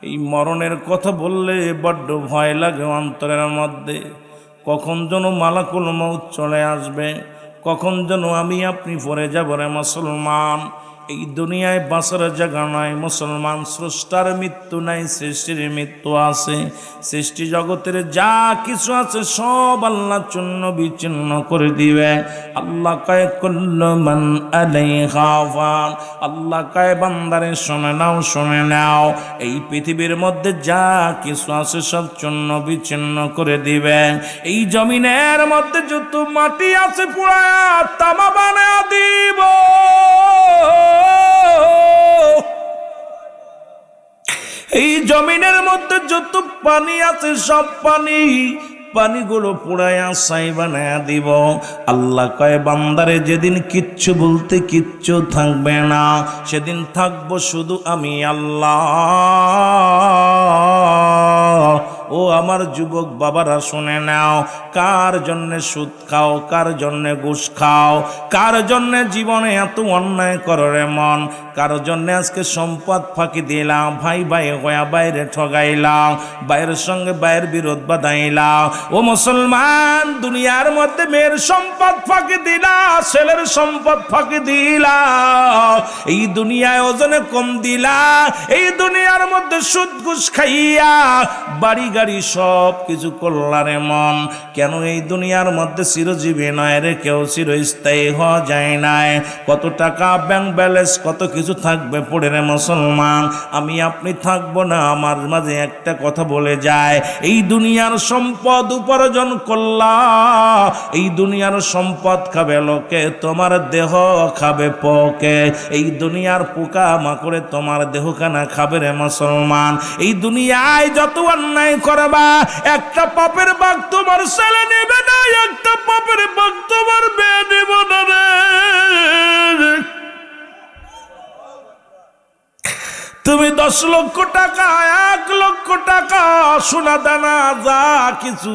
এই মরণের কথা বললে বড্ড ভয় লাগে অন্তরের মধ্যে। কখন যেন মালাকুল মউত চলে আসবে, কখন যেন আমি আপনি পড়ে যাব রে মুসলমান। এই দুনিয়ায় বাঁচার জায়গা নয় মুসলমান। স্রষ্টার মৃত্যু নাই, সৃষ্টির মৃত্যু আছে। সৃষ্টি জগতের যা কিছু আছে সব আল্লাহ চূর্ণ বিচ্ছিন্ন করে দিবে। আল্লাহ কয় কুল্লু মান আলাইহা ফান। আল্লাহ কয় বান্দারে শুনে নাও, শুনে নাও, এই পৃথিবীর মধ্যে যা কিছু আছে সব চূর্ণ বিচ্ছিন্ন করে দিবে। এই জমিনের মধ্যে যত মাটি আছে পুরায়া তামা বানায়া দিব। এই জমিনের মধ্যে যত পানি আছে সব পানিগুলো পুরায়া ছাই বানায়া দিব। আল্লাহ কয় বান্দারে যেদিন কিচ্ছু বলতে কিচ্ছু থাকবে না, সেদিন থাকবো শুধু আমি আল্লাহ। ও আমার যুবক বাবারা শুনে নাও, কার জন্যে সুদ খাও, কার জন্যে ঘুষ খাও, কার জন্যে জীবনে এত অন্যায় করো রে মন, কার জন্যে আজকে সম্পদ ফাঁকি দিলাম, ভাই ভাই হইয়া বাইরে ঠগাইলাম, বাইরের সঙ্গে বাইরের বিরোধ বাঁধাইলাম। ও মুসলমান, দুনিয়ার মধ্যে মেয়ের সম্পদ ফাঁকি দিলা, ছেলের সম্পদ ফাঁকি দিলা, এই দুনিয়ায় ওজনে কম দিলা, এই দুনিয়ার মধ্যে সুদ ঘুষ খাইয়া বাড়ি গাড়ি সব কিছু করলারে মন। কেন এই দুনিয়ার মধ্যে চিরজীবী নয় রে, কেউ চিরস্থায়ী হওয়া যায় নাই। কত টাকা ব্যাংক ব্যালেন্স কত কিছু থাকবে পড়ে রে মুসলমান, আমি আপনি থাকবো না। আমার মাঝে একটা কথা বলে যায়, এই দুনিয়ার সম্পদ উপার্জন করলা, এই দুনিয়ার সম্পদ খাবে লোকে, তোমার দেহ খাবে পোকে। এই দুনিয়ার পোকা মাকড়ে তোমার দেহখানা খাবে রে মুসলমান। এই দুনিয়ায় যত অন্যায় করবা, একটা পাপের ভাগ তোমার ছেলে নেবে না, একটা পাপের ভাগ তোমার মেয়ে নেব না রে। তুমি 10 লক্ষ টাকা, 1 লক্ষ টাকা সোনা দানা যা কিছু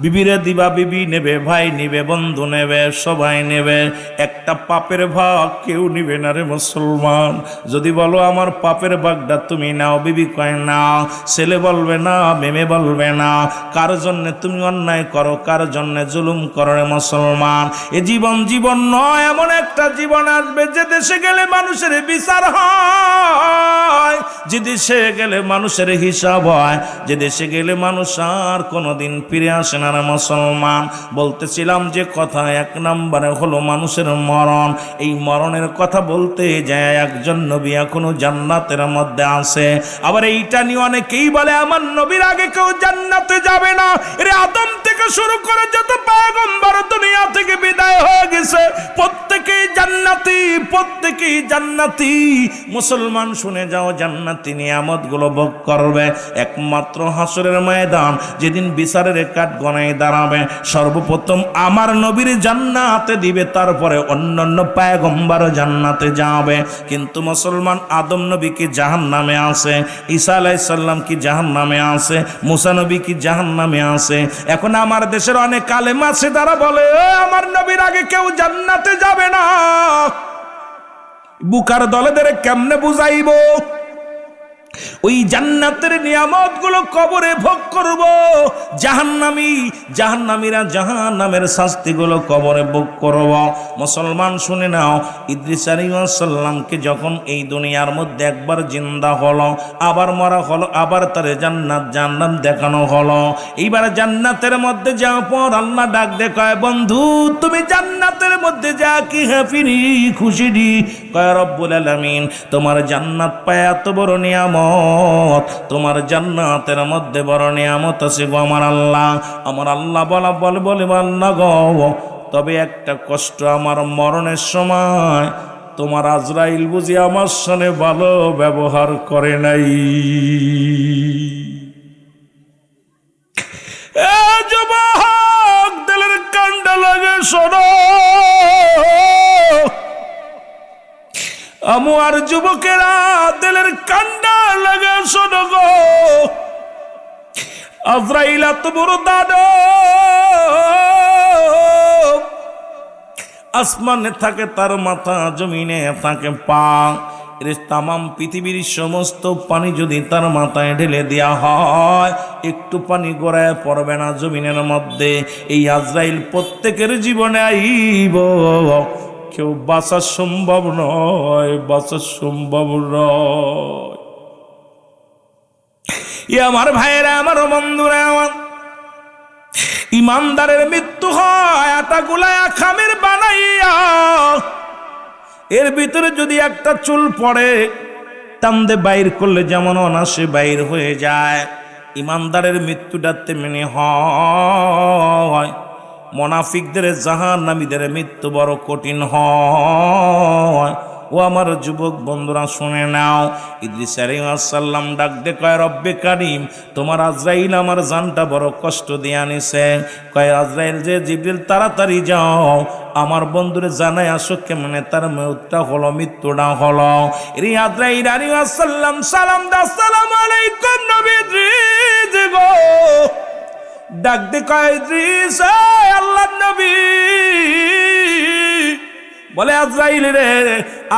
বিবিরে দিবা, বিবি নেবে, ভাই নেবে, বন্ধু নেবে, সবাই নেবে, একটা পাপের ভাগ কেউ নিবে না রে মুসলমান। যদি বলো আমার পাপের ভাগটা তুমি নাও, বিবি কয় নাও, ছেলে বলবে না, মেমে বলবে না। কার জন্যে তুমি অন্যায় করো, কার জন্যে জুলুম করো রে মুসলমান। এ জীবন জীবন নয়, এমন একটা জীবন আসবে যে দেশে গেলে মানুষের বিচার হয়, যে দেশে গেলে মানুষের হিসাব হয়, যে দেশে গেলে মানুষ আর কোনোদিন ফিরে আসে না রে মুসলমান। বলতেছিলাম যে কথা 1 নম্বরে হলো মানুষের মরণ। এই মরণের কথা বলতে যায় একজন নবী এখনো জান্নাতের মধ্যে আছে। আবার এইটা নিয়ে অনেকেই বলে আমার নবীর আগে কেউ জান্নাতে যাবে না। এর আদম থেকে শুরু করে যত পয়গম্বর দুনিয়া থেকে বিদায় হয়ে গেছে প্রত্যেকেই জান্নাতি, প্রত্যেকেই জান্নাতি। মুসলমান শুনে যাও, জান্নাতি নিয়ামতগুলো ভোগ করবে একমাত্র হাসরের ময়দান, যেদিন বিচারের কাঠ গণায় দাঁড়াবে। সর্বপ্রথম আমার নবীর জান্নাতে দিবে, তারপরে অন্যান্য পয়গম্বর জান্নাতে যাবে। কিন্তু মুসলমান আদম নবী কি জাহান্নামে আছে, ঈসা আলাইহিস সালাম কি জাহান্নামে আছে, মুসা নবী কি জাহান্নামে আছে। এখন আমার দেশের অনেক আলেম আছে তারা বলে আমার নবীর আগে কেউ জান্নাতে যাবে না। বুকার দলেদের কেমনে বুঝাইব? ওই জান্নাতের নিয়ামতগুলো কবরে ভোগ করব, জাহান্নামীরা জাহান্নামের শাস্তিগুলো কবরে ভোগ করব। মুসলমান শুনে নাও, ইদ্রিস আলাইহিস সালামকে যখন এই দুনিয়ার মধ্যে একবার জিন্দা হলো, আবার মরা হলো, আবার তার জান্নাত জাহান্নাম দেখানো হলো। এইবার জান্নাতের মধ্যে যাওয়ার পর আল্লাহ ডাক দেখায়, বন্ধু তুমি জান্নাতের মধ্যে যা কি হ্যাপি খুশি দি। কয় রব্বুল আলামিন তোমার জান্নাত পায় এত বড় নিয়ামত, তোমার জান্নাতের মধ্যে বড় নিয়ামত আছে গো আমার আল্লাহ। আমার আল্লাহ বলে আল্লাহ গো, তবে একটা কষ্ট, আমার মরণের সময় তোমার আজরাইল বুঝি আমার সঙ্গে ভালো ব্যবহার করে নাই। এ যুবক দিলের কান্ডা লাগে শোনো, আমার যুবকেরা দিলের কান্ডা লাগে শোনো গো, আজরাইল এত বড় দানব, আসমানে থাকে তার মাথা, জমিনে থাকে পা। এর তামাম পৃথিবীর সমস্ত পানি যদি তার মাথায় ঢেলে দেওয়া হয়, একটু পানি গড়ায় পড়বে না জমিনের মধ্যে। এই আজরাইল প্রত্যেকের জীবনে আইব, কেউ বাঁচা সম্ভব নয়, বাঁচা সম্ভব নয়। আমার ভাইয়েরা, আমার বন্ধুরা, আমার ইমানদারের মৃত্যু হয় আটা গুলায়া খামের বানাইয়া। এর ভিতরে যদি একটা চুল পড়ে, টান্দে বাইর করলে যেমন অনাসে বাইর হয়ে যায়, ইমানদারের মৃত্যুটা তেমনি হয়। মুনাফিকদের, জাহান্নামীদের মৃত্যু বড় কঠিন হয়। ও আমার যুবক বন্ধুরা শুনে নাও, ইদ্রিস আলাইহিস সালাম ডাক দে কয়, রব্বে কারীম, তোমার আজরাইল আমার জানটা বড় কষ্ট দিয়ে আনিছে। কয় আজরাইল যে জিবরিল তাড়াতাড়ি যাও, আমার বন্ধুরে জানাই আসো কেমনে তার মৃত্যুটা হলো, মৃত্যুটা হলো। এই আজরাইল আলাইহিস সালাম সালাম দা, আসসালামু আলাইকুম নবী ইদ্রিস গো। ডাক দে কয়, ইদ্রিস আল্লাহর নবী। বলে আজরাইল রে,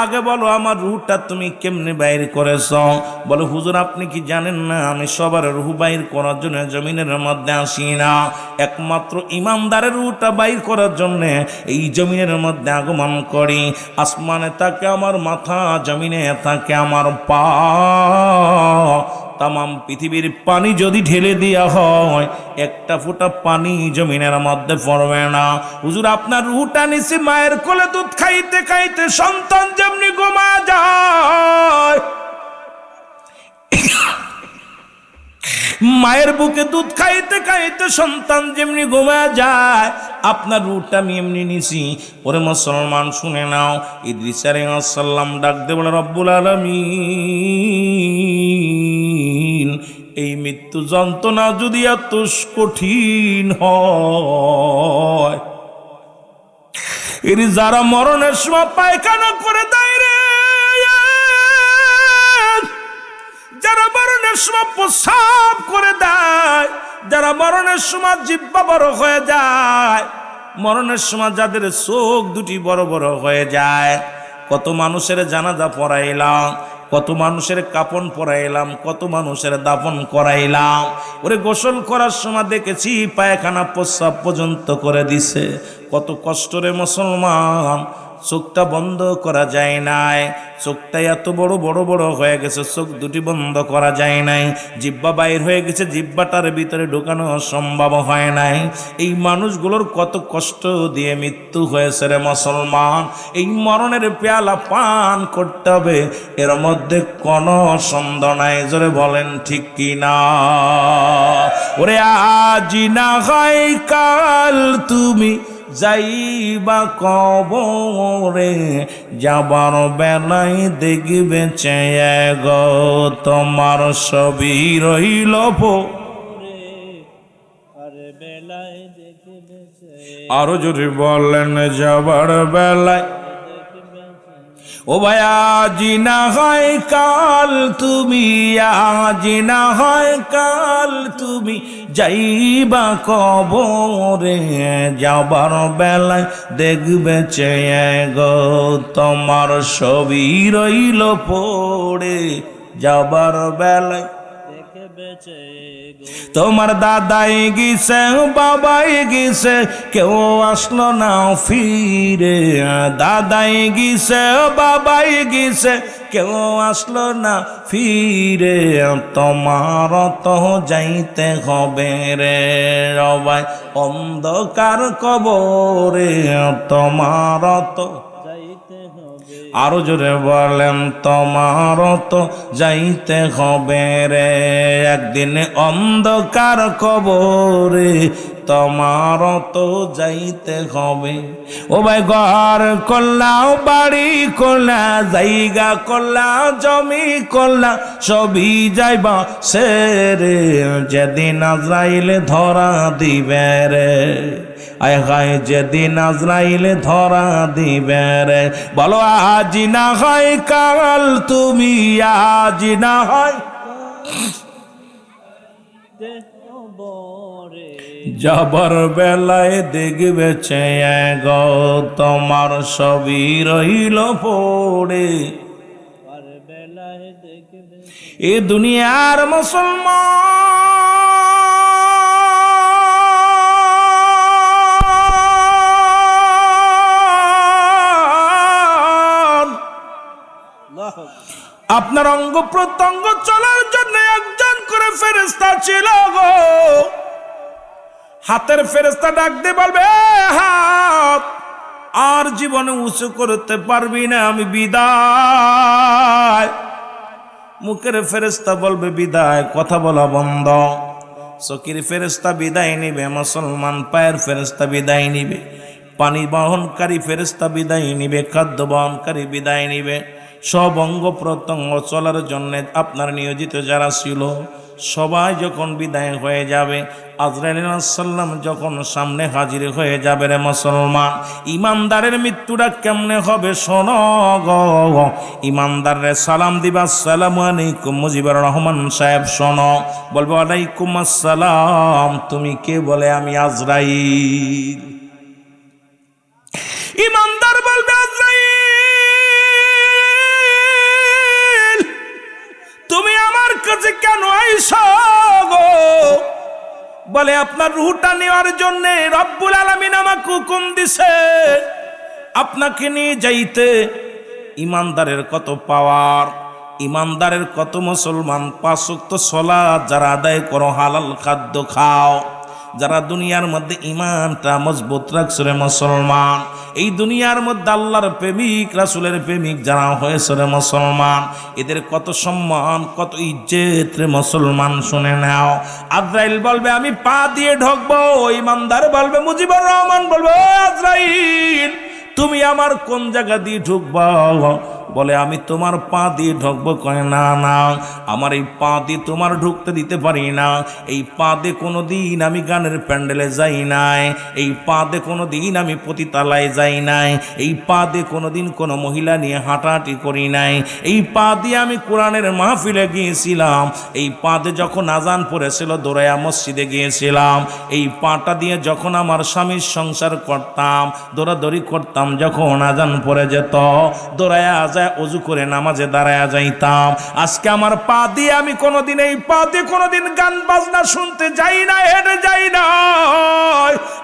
আগে বলো আমার রুহটা তুমি কেমনে বাইর করেছ? বলে হুজুর আপনি কি জানেন না, আমি সবার রুহ বাইর করার জন্য জমিনের মধ্যে আসি না, একমাত্র ইমানদারের রুহটা বাইর করার জন্য এই জমিনের মধ্যে আগমন করি। আসমানে থাকে আমার মাথা, জমিনে থাকে আমার পা। তামাম পৃথিবীর পানি যদি ঢেলে দেওয়া হয়, একটা ফোঁটা পানি জমিনের মধ্যে পড়বে না। হুজুর আপনার রুহটা নিছি মায়ের কোলে দুধ খাইতে খাইতে, সন্তান যেমনি ঘুমা যায়, মায়ের বুকে দুধ খাইতে খাইতে সন্তান যেমনি ঘুমা যায়, আপনার রুহটা আমি এমনি নিছি। ওরে মুসলমান শুনে নাও, ইদ্রিস আলাইহিস সালাম ডাক দে বলে, রব্বুল আলামিন, এই মৃত্যু যন্ত্রণা যদি এত কঠিন হয়, এর যারা মরণের সময় পায়খানা করে দেয় রে, যারা মরণের সময় প্রস্রাব করে দেয়, যারা মরণের সময় জিহ্বা বড় হয়ে যায়, মরণের সময় যাদের চোখ দুটি বড় বড় হয়ে যায়, কত মানুষের জানাজা পড়াইলাম, কত মানুষের কাপন পরাইলাম, কত মানুষের দাফন করাইলাম। ওরে গোসল করার সময় দেখেছি পায়খানা প্রস্রাব পর্যন্ত করে দিছে। কত কষ্ট রে মুসলমান, চোখটা বন্ধ করা যায় নাই, চোখটা এত বড় বড় বড় হয়ে গেছে, চোখ দুটি বন্ধ করা যায় নাই। জিহ্বা বাইর হয়ে গেছে, জিহ্বাটার ভিতরে ঢোকানো সম্ভব হয় নাই। এই মানুষগুলোর কত কষ্ট দিয়ে মৃত্যু হয়েছে রে মুসলমান। এই মরণের পেয়ালা পান করতে হবে, এর মধ্যে কোনো সন্দেহ নাই। জোরে বলেন ঠিক কি না? ওরে আজি না হয় কাল তুমি যাইবা কবরে, যাবার বেলায় দেখবে চেয়ে গো তোমার ছবি রইল পরে, আর বেলায় দেখবে। আরো যদি বলেন যাবার বেলায়, ও ভাই আজি না হয় কাল তুমি, আজি না হয় কাল তুমি যাইবা কবরে, যাবার বেলায় দেখবে চেয়ে গো তোমার ছবি রইল পড়ে, যাবার বেলায় তোমার দাদাই গেছে, বাবাই গেছে, কেউ আসলো না ফিরে। দাদাই গেছে, বাবাই গেছে, কেউ আসলো না ফিরে। তোমার তো যাইতে হবে রে সবাই অন্ধকার কবরে, তোমার তো আরো জোরে বলেন, তোমার তো যাইতে হবে রে একদিন অন্ধকার কবরে, তোমার তো যাইতে হবে। ও ভাই ঘর করলাও, বাড়ি করলা, জায়গা করলা, জমি করলা, সবই যাইবা সেরে, যেদিন আজরাইলে ধরা দিবে রে। আয় হায় যেদিন আজরাইলে ধরা দিবে রে। বলো আজ না হয় কাল তুমি, আজ না হয় যাবার বেলায় দেখবে চেয়ে গো তোমার ছবি রইল পড়ে, এ দুনিয়ার মুসলমান আপনার অঙ্গ প্রত্যঙ্গ চলার জন্য একজন করে ফেরেশতা ছিল গো। হাতের ফেরেশতা ডাক দিয়ে বলবে হাত আর জীবনে উঁচু করতে পারবি না, আমি বিদায়। মুখের ফেরেশতা বলবে বিদায়, কথা বলা বন্ধ। চকির ফেরেশতা বিদায় নিবে, মুসলমান পায়ের ফেরেশতা বিদায় নিবে, পানি বহনকারী ফেরেশতা বিদায় নিবে, খাদ্য বহনকারী বিদায় নিবে। সব অঙ্গ প্রত্যঙ্গ চলার জন্য আপনার নিয়োজিত যারা ছিল সবাই যখন বিদায় হয়ে যাবে, আজরাইল আলাইহিস সালাম যখন সামনে হাজির হয়ে যাবে রে মুসলমান, ইমানদারের মৃত্যুটা কেমনে হবে শোনো গো। ইমানদাররে সালাম দিবা, আসসালামু আলাইকুম মুজিবুর রহমান সাহেব শোনো, বলবে ওয়ালাইকুম আসসালাম, তুমি কে? বলে আমি আজরাইল। ইমানদার বলবে আজরাইল তুমি আমার কাছে কেন আইছো গো? বলে আপনার রূহটা নেওয়ার জন্য রব্বুল আলামিন আমাকে হুকুম দিছে আপনাকে নিয়ে যাইতে। ইমানদারের কত পাওয়ার, ইমানদারের কত মুসলমান 5 ওয়াক্ত সালাত যারা আদায় করো, হালাল খাদ্য খাও, যারা দুনিয়ার মধ্যে ইমানটা মজবুত রাখছে রে মুসলমান, এই দুনিয়ার মধ্যে আল্লাহর প্রেমিক রাসূলের প্রেমিক যারা হয়েছে রে মুসলমান, এদের কত সম্মান কত ইজ্জত রে মুসলমান। শুনে নাও, আজরাইল বলবে আমি পা দিয়ে ঢুকবো, ইমানদার বলবে মুজিবুর রহমান বলবে ও আজরাইল তুমি আমার কোন জায়গা দিয়ে ঢুকবা? বলে আমি তোমার পা দিয়ে ঢুকবো। কয় না না, আমার এই পা দিয়ে তোমার ঢুকতে দিতে পারি না। এই পা দিয়ে কোনোদিন আমি গানের প্যান্ডেলে যাই নাই, এই পা দিয়ে কোনোদিন আমি পতিতালায় যাই নাই, এই পা দিয়ে কোনোদিন কোনো মহিলা নিয়ে হাঁটাহাঁটি করি নাই, এই পা দিয়ে আমি কোরআনের মাহফিলে গিয়েছিলাম, এই পা দিয়ে যখন আজান পড়েছিল দৌড়াইয়া মসজিদে গিয়েছিলাম, এই পাটা দিয়ে যখন আমার স্বামীর সংসার করতাম, দৌড়াদৌড়ি করতাম, যখন আজান পড়ে যেত দৌড়াইয়া যায় ওযু করে নামাজে দাঁড়ায়া যাইতাম। আজকে আমার পা দিয়ে আমি কোনোদিন, এই পা দিয়ে কোনোদিন গান বাজনা শুনতে যাই না, হেঁটে যাই না,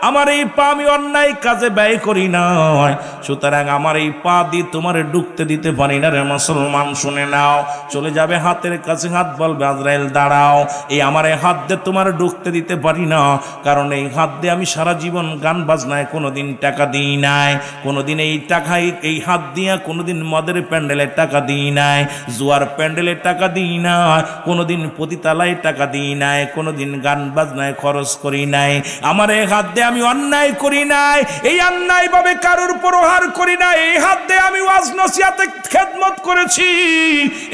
আমার এই পা আমি অন্যায় কাজে ব্যয় করি না, সুতরাং আমার এই পা দিয়ে তোমার ঢুকতে দিতে পারি না রে মুসলমান। শুনে নাও, চলে যাবে হাতের কাছে হাত, বলবে আজরাইল দাঁড়াও, এই আমার এই হাত দিয়ে তোমার ঢুকতে দিতে পারি না, কারণ এই হাত দিয়ে আমি সারা জীবন গান বাজনায় কোনোদিন টাকা দিই নাই, কোনোদিন এই টাকায় এই হাত দিয়া কোনোদিন মদের প্যান্ডেলের টাকা দিই নাই, জুয়ার প্যান্ডেলের টাকা দিই না, কোনোদিন পতিতালায় টাকা দিই নাই, কোনোদিন গান বাজনায় খরচ করি নাই। আমার এই হাত দিয়ে আমি অন্যায় করি নাই, এই অন্যায় ভাবে কারোর প্রহার করি নাই, এই হাত দিয়ে আমি ওয়াজ নসিহতে খেদমত করেছি,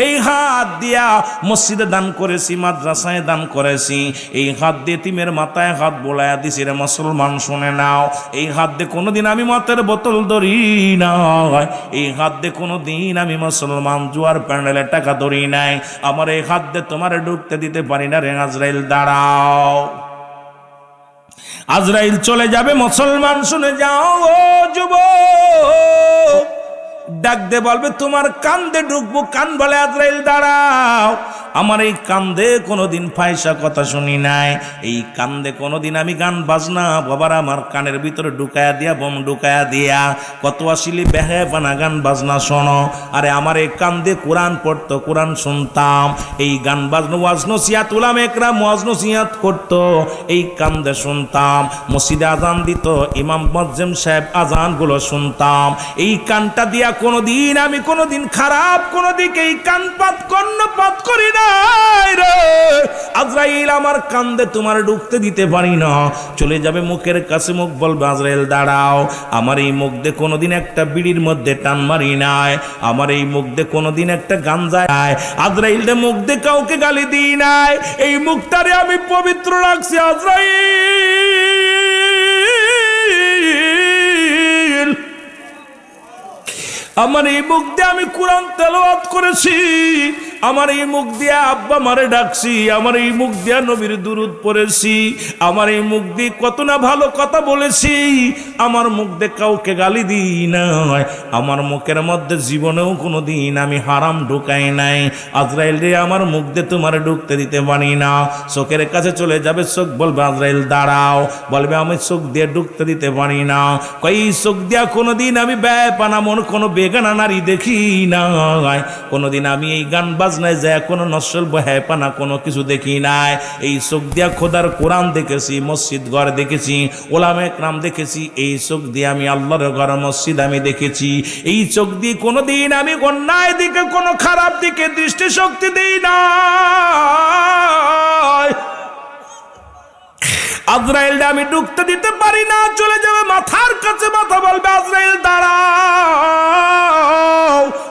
এই হাত দিয়া মসজিদে দান করেছি, মাদ্রাসায় দান করেছি, এই হাত দিয়ে এতিমের মাথায় হাত বোলায়া দিছি রে মুসলমান। শুনে নাও, এই হাত দিয়ে কোনোদিন আমি মতের বোতল ধরি না, এই হাত দিয়ে কোনোদিন আমি মুসলমান জুয়ার প্যান্ডেলে টাকা ধরি নাই, আমার এই হাত দিয়ে তোমার ঢুকতে দিতে পারি না রে আজরাইল দাঁড়াও। আজরাইল চলে যাবে মুসলমান। শুনে যাও ও যুবক, ডাক দে বলবে তোমার কান্দে ঢুকবো। কান বলে আজরাইল দাঁড়াও, আমার এই কান্দে কোনোদিন ফায়সা কথা শুনি নাই, এই কান্দে কোনোদিন আমি গান বাজনা বাবার আমার কানের ভিতরে ঢুকায়া দিয়া, বোম ঢুকায়া দিয়া কত আসিলি বেহায়াপানা গান বাজনা শোনো। আরে আমার এই কান্দে কোরআন পড়তো, কোরআন শুনতাম, এই গান বাজনা ওয়াজ নসিহত উলামা একরাম ওয়াজ নসিহত করতো, এই কান্দে শুনতাম, মসজিদে আজান দিত, ইমাম মুয়াজ্জিম সাহেব আজানগুলো শুনতাম, এই কানটা দিয়া কোনোদিন আমি কোনোদিন খারাপ কোনো দিকে এই কানপাত কর্ণপাত করি না রে। আজরাইল আমার কান্দে তোমার ঢুকতে দিতে পারি না। চলে যাবে মুখের কাছে, মুখ বলবে আজরাইল দাঁড়াও, আমার এই মুখ দিয়ে কোনোদিন একটা বিড়ির মধ্যে টান মারি নাই, আমার এই মুখ দিয়ে কোনোদিন একটা গাঞ্জায়, আজরাইল দে মুখ দিয়ে কাউকে গালি দিই নাই, এই মুখটারে আমি পবিত্র রাখছি আজরাইল। আমার এই মুখ দিয়ে আমি কোরআন তেলাওয়াত করেছি, আমার এই মুখ দিয়ে আব্বা মারে ডাকছি, আমার এই মুখ দিয়ে নবীর দুরূদ পড়েছি, আমার এই মুখ দিয়ে কত না ভালো কথা বলেছি, আমার মুখ দিয়ে কাউকে গালি দিই নাই, আমার মুখের মধ্যে জীবনেও কোনো দিন আমি হারাম ঢুকাই নাই। আজরাইল রে আমার মুখ দিয়ে তোমার ঢুকতে দিতে পারি না। চোখের কাছে চলে যাবে, চোখ বলবে আজরাইল দাঁড়াও, বলবে আমি চোখ দিয়ে ঢুকতে দিতে পারি না। কই চোখ দিয়া কোনোদিন আমি বেপানা মন কোনো বেগানা নারী দেখি নাই, কোনোদিন আমি এই গান বাজনায় যায় কোনো নসল বেপানা কোনো কিছু দেখি নাই। এই চোখ দিয়া খোদার কোরআন দেখেছি, মসজিদ ঘর দেখেছি, ওলামা একরাম দেখেছি, এই চোখ দিয়ে আমি আল্লাহর ঘর মসজিদ আমি দেখেছি। এই চোখ দিয়ে কোনোদিন আমি অন্যায় দিকে কোনো খারাপ দিকে দৃষ্টি শক্তি দিই না। আজরাইল আমি ঢুকতে দিতে পারি না, চলে যাবে মাথার কাছে, মাথা বলবে আজরাইল দাঁড়াও।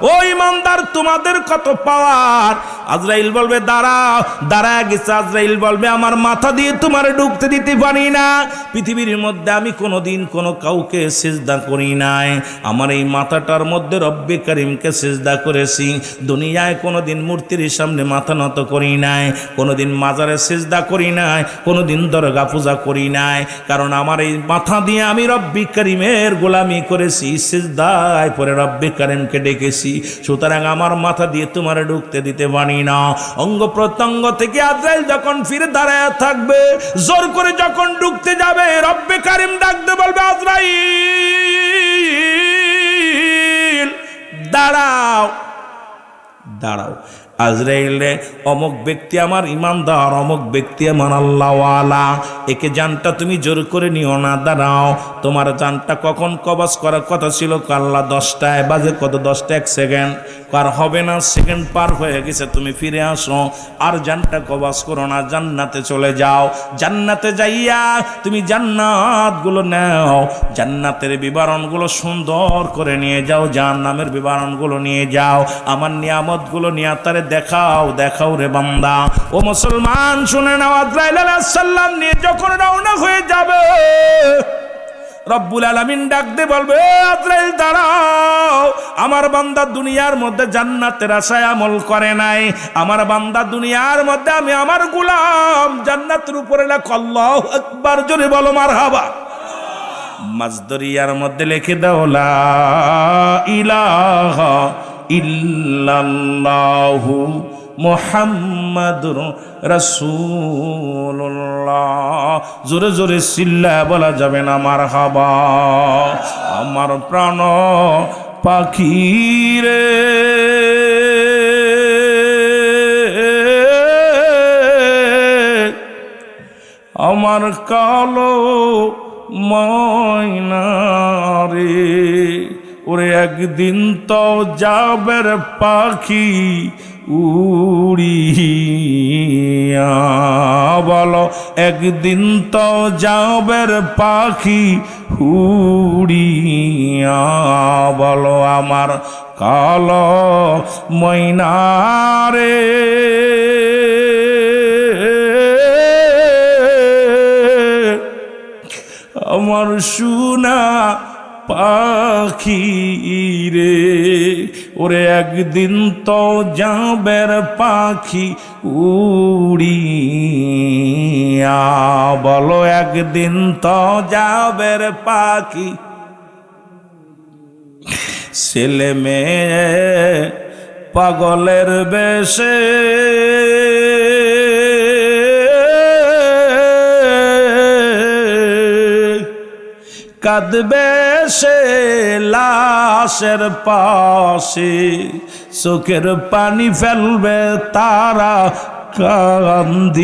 ও ইমানদার তোমাদের কত পাওয়ার। আজরাইল বলবে দাঁড়াও, দাঁড়ায় গেছে। আজরাইল বলবে আমার মাথা দিয়ে তোমার ঢুকতে দিতে পারি না। পৃথিবীর মধ্যে আমি কোনোদিন কোনো কাউকে সিজদা করি নাই, আমার এই মাথাটার মধ্যে রব্বে করিমকে সিজদা করেছি। দুনিয়ায় কোনোদিন মূর্তির সামনে মাথা নত করি নাই, কোনোদিন মাজারে সিজদা করি নাই, কোনোদিন দরগা পূজা করি নাই, কারণ আমার এই মাথা দিয়ে আমি রব্বে করিমের গোলামি করেছি, সিজদায় পরে রব্বে করিমকে ডেকেছি। সুতরাং আমার মাথা দিয়ে তোমার ঢুকতে দিতে পারি না। অঙ্গ প্রত্যঙ্গ থেকে আজরাইল যখন ফিরে দাঁড়ায় থাকবে, জোর করে যখন ঢুকতে যাবে, রব্বে করিম ডাকতে বলবে আজরাইল দাঁড়াও, দাঁড়াও। আজরাইল অমুক ব্যক্তি আমার ইমানদার, অমুক ব্যক্তি আমার আল্লাহওয়ালা, একে জানটা তুমি জোর করে নিও না, দাঁড়াও। তোমার জানটা কখন কবজ করার কথা ছিল? আল্লাহ 10টায় বাজে কত, 10টা 1 সেকেন্ড, কার হবে না, সেকেন্ড পার হয়ে গেছে, তুমি ফিরে আসো, আর জানটা কবজ করো না, জান্নাতে চলে যাও। জান্নাতে যাইয়া তুমি জান্নাতগুলো নাও, জান্নাতের বিবরণগুলো সুন্দর করে নিয়ে যাও, জাহান্নামের বিবরণগুলো নিয়ে যাও, আমার নিয়ামতগুলো নিয়ে তারে দেখাও, দেখাও রে বান্দা। ও মুসলমান শুনে নাও, আজরাইল আলাইহিস সালাম নিয়ে যখন রওনা হয়ে যাবে, রব্বুল আলামিন ডাক দিয়ে বলবে আজরাইল দাঁড়াও, আমার বান্দা দুনিয়ার মধ্যে জান্নাতের আশায় আমল করে নাই, আমার বান্দা দুনিয়ার মধ্যে আমি আমার গোলাম জান্নাতের উপরে লেখো আল্লাহু আকবার, জোরে বলো মারহাবা। মাজদরিয়ার মধ্যে লিখে দাও লা ইলাহা ইল্লাল্লাহু মুহাম্মাদুর রাসূলুল্লাহ। জোরে জোরে চিল্লা বলা যাবে না মারহাবা। আমার প্রাণ পাখি রে, আমার কালো ময়না রে, ওরে একদিন তো যাবে রে পাখি উড়িয়া, বলো একদিন তো যাবে রে পাখি উড়িয়া, বলো আমার কালো ময়না রে। আমার সোনা পাখি রে, ওরে একদিন তো যাবে পাখি উড়িয়া, বলো একদিন তো যাবে পাখি। ছেলে মেয়ে পাগলের বেশে কাঁদবে সে লাশের পাশে, চোখের পানি ফেলবে তারা কান্দিয়া,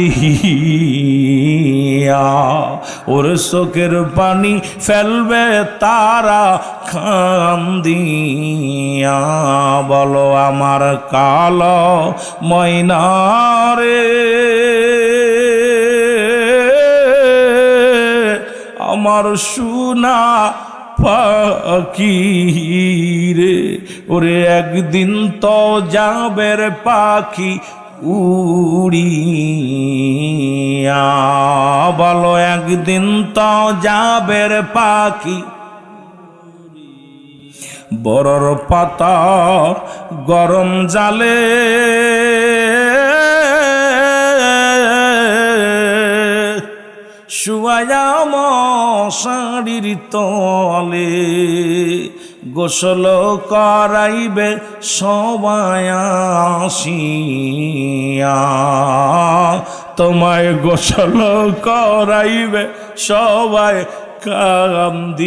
ওর চোখের পানি ফেলবে তারা কান্দিয়া, বলো আমার কালো ময়না রে, আমার সোনা পাখি রে, ওরে একদিন তো যাবে রে পাখি উড়িয়া, বলো একদিন তো যাবে রে পাখি। বড়র পাতা গরম জালে শুয়ায়া মশারির তলে গোসল করাইবে সবাই আসিয়া, তোমায় গোসল করাইবে সবাই কান্দিয়া।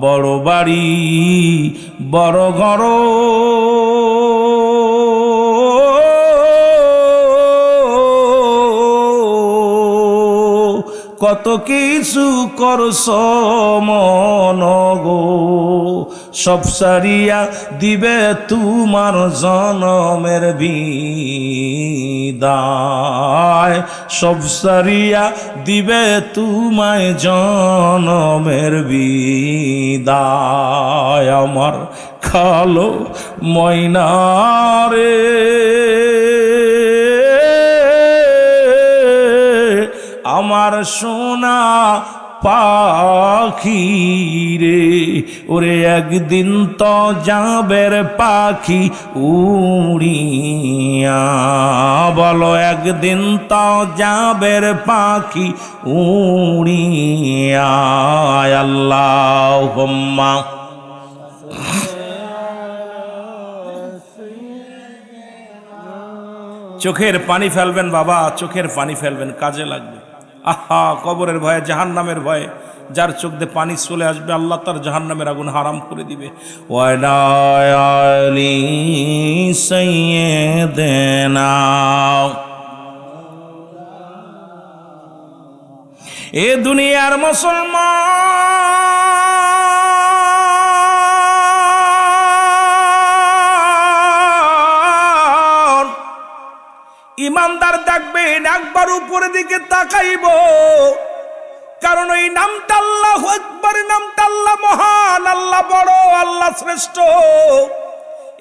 বড় বাড়ি বড় ঘর কত কিছু করছ মন গো, সব সারিয়া দিবে তোমার জনমের বিদায়, সব সারিয়া দিবে তোমায় জনমের বিদায়। আমার খালো ময়নারে আমার সোনা পাখি রে, ওরে একদিন তো যাবের পাখি উড়িয়া, বলো একদিন তো যাবের পাখি উড়িয়া। আল্লাহুম্মা চোখের পানি ফেলবেন বাবা, চোখের পানি ফেলবেন, কাজে লাগবে। আহা, কবরের ভয়ে, জাহান্নামের ভয়ে যার চোখ দিয়ে পানি চলে আসবে আল্লাহ তার জাহান্নামের আগুন হারাম করে দিবে। ওয়ালা আলি সাইয়্যিদিনা, এ দুনিয়ার মুসলমান ইমানদার দেখবেন একবার উপরের দিকে তাকাইব, কারণ ওই নামটা আল্লাহু আকবার, নামটা আল্লাহ মহান, আল্লাহ বড়, আল্লাহ শ্রেষ্ঠ।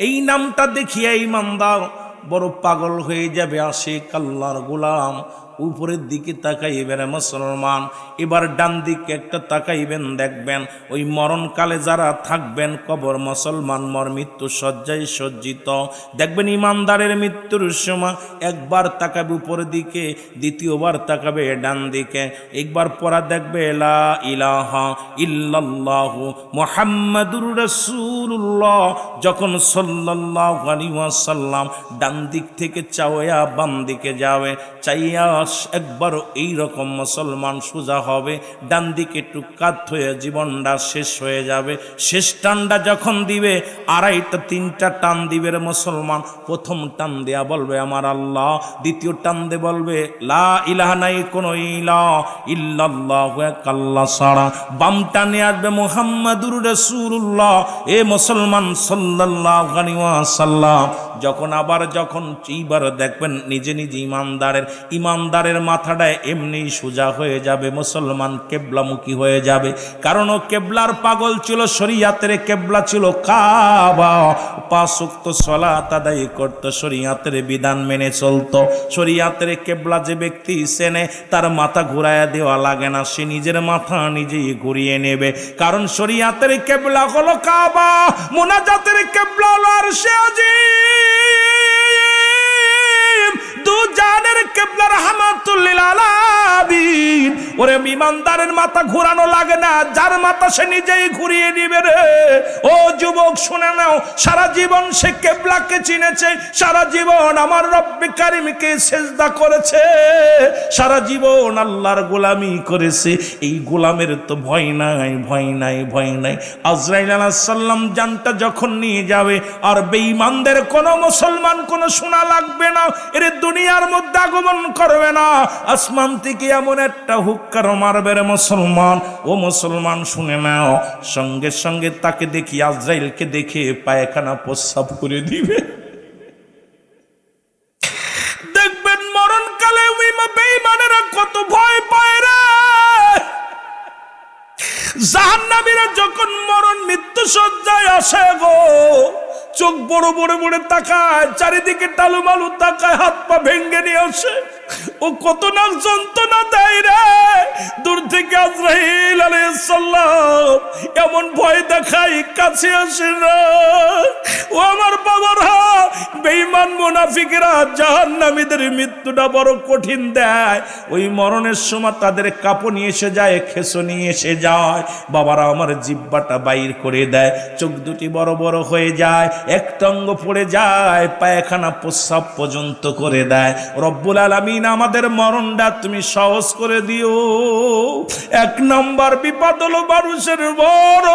এই নামটা দেখিয়া ইমানদার বড় পাগল হয়ে যাবে, আশিক আল্লাহর গোলাম। উপরের দিকে তাকাইবেন মুসলমান, এবার ডান দিকে একটা তাকাইবেন, দেখবেন ওই মরণকালে যারা থাকবেন কবর মুসলমান মর মৃত্যু শয্যায় সজ্জিত, দেখবেন ইমানদারের মৃত্যুর সময় একবার তাকাবে উপরের দিকে, দ্বিতীয়বার তাকাবে ডান দিকে, একবার পড়া দেখবে লা ইলাহা ইল্লাল্লাহু মুহাম্মাদুর রাসূলুল্লাহ। যখন সাল্লাল্লাহু আলাইহি ওয়াসাল্লাম ডান দিক থেকে চাওয়া বাম দিকে যাবে, চাইয়া একবার এই রকম মুসলমান সোজা হবে, ডান দিকে একটু কাত হয়ে জীবনটা শেষ হয়ে যাবে। শেষ টানটা যখন দিবে, আড়াইটা তিনটা টান দিবে রে মুসলমান। প্রথম টান দেয়া বলবে আমার আল্লাহ, দ্বিতীয় টান দিয়ে বলবে লা ইলাহা, নাই কোনো ইলাহ ইল্লাল্লাহু এক আল্লাহ ছাড়া। বাম টানে আসবে মুহাম্মাদুর রাসূলুল্লাহ, এ মুসলমান সাল্লাল্লাহু আলাইহি ওয়াসাল্লাম। যখন এইবার দেখবেন নিজে নিজে ইমানদারের মাথাটা এমনি সোজা হয়ে যাবে, মুসলমান কেবলামুখী হয়ে যাবে। কারণ ও কেবলার পাগল ছিল, শরিয়াতের কেবলা ছিল কাবা, 5 ওয়াক্ত সালাত আদায় করত, শরিয়াতের বিধান মেনে চলত। শরিয়াতের কেবলা যে ব্যক্তি চেনে তার মাথা ঘুরাইয়া দেওয়া লাগে না, সে নিজের মাথা নিজেই ঘুরিয়ে নেবে। কারণ শরিয়াতের কেবলা হলো কাবা, মুনাজাতের কেবলা হলো আরশে আজিম, দু জানের কেবলা রাহমাতুল লিল আলামিন। ওরে ইমানদারের মাথা ঘোরানো লাগে না, যার মাথা সে নিজেই ঘুরিয়ে নিবে রে। ও যুবক শুনে নাও, সারা জীবন সে কেবলাকে চিনেছে, সারা জীবন আমার রব্বে কারিমকে সেজদা করেছে, সারা জীবন আল্লাহর গোলামি করেছে। এই গোলামের তো ভয় নাই, ভয় নাই, ভয় নাই। আজরাইল আলাইহিস সালাম জানটা যখন নিয়ে যাবে, আর বেঈমানদের কোনো মুসলমান কোনো শোনা লাগবে না, এর দুনিয়ার মধ্যে আগমন করবে না। আসমান থেকে এমন একটা হুক্কার মারবে রে মুসলমান, ও মুসলমান শুনে নাও, সঙ্গে সঙ্গে তাকে দেখি, আজরাইলকে দেখে পায়খানা প্রস্রাব করে দিবে। দেখবেন মরণকালে বেঈমানেরা কত ভয় পায় রে। জাহান্নামীরা যখন মরণ মৃত্যু সজ্জায় আসে গো, চোখ বড় বড় বড় তাকায়, চারিদিকে টালুমালু তাকায়, হাত পা ভেঙ্গে নিয়ে আসে। ও কত না যন্ত্রণা দেয় রে। দূর থেকে আজরাইল আলাইহিস সালাম এমন ভয় দেখাই, কাছে আসে না। ও আমার বাবারা, বেঈমান মুনাফিকরা জাহান্নামীদের মৃত্যুটা বড় কঠিন দেয়। ওই মরণের সময় তাদের কাঁপুনি এসে যায়, খেঁচুনি এসে যায়। বাবারা আমার জিহ্বাটা বাইর করে দেয়, চোখ দুটি বড় বড় হয়ে যায়, একটা অঙ্গ পড়ে যায়, পায়খানা প্রস্রাব পর্যন্ত করে দেয়। রব্বুল আলামিন আমাদের মরণটা তুমি সহজ করে দিও। এক নম্বর বিপদ হলো মানুষের মরণ।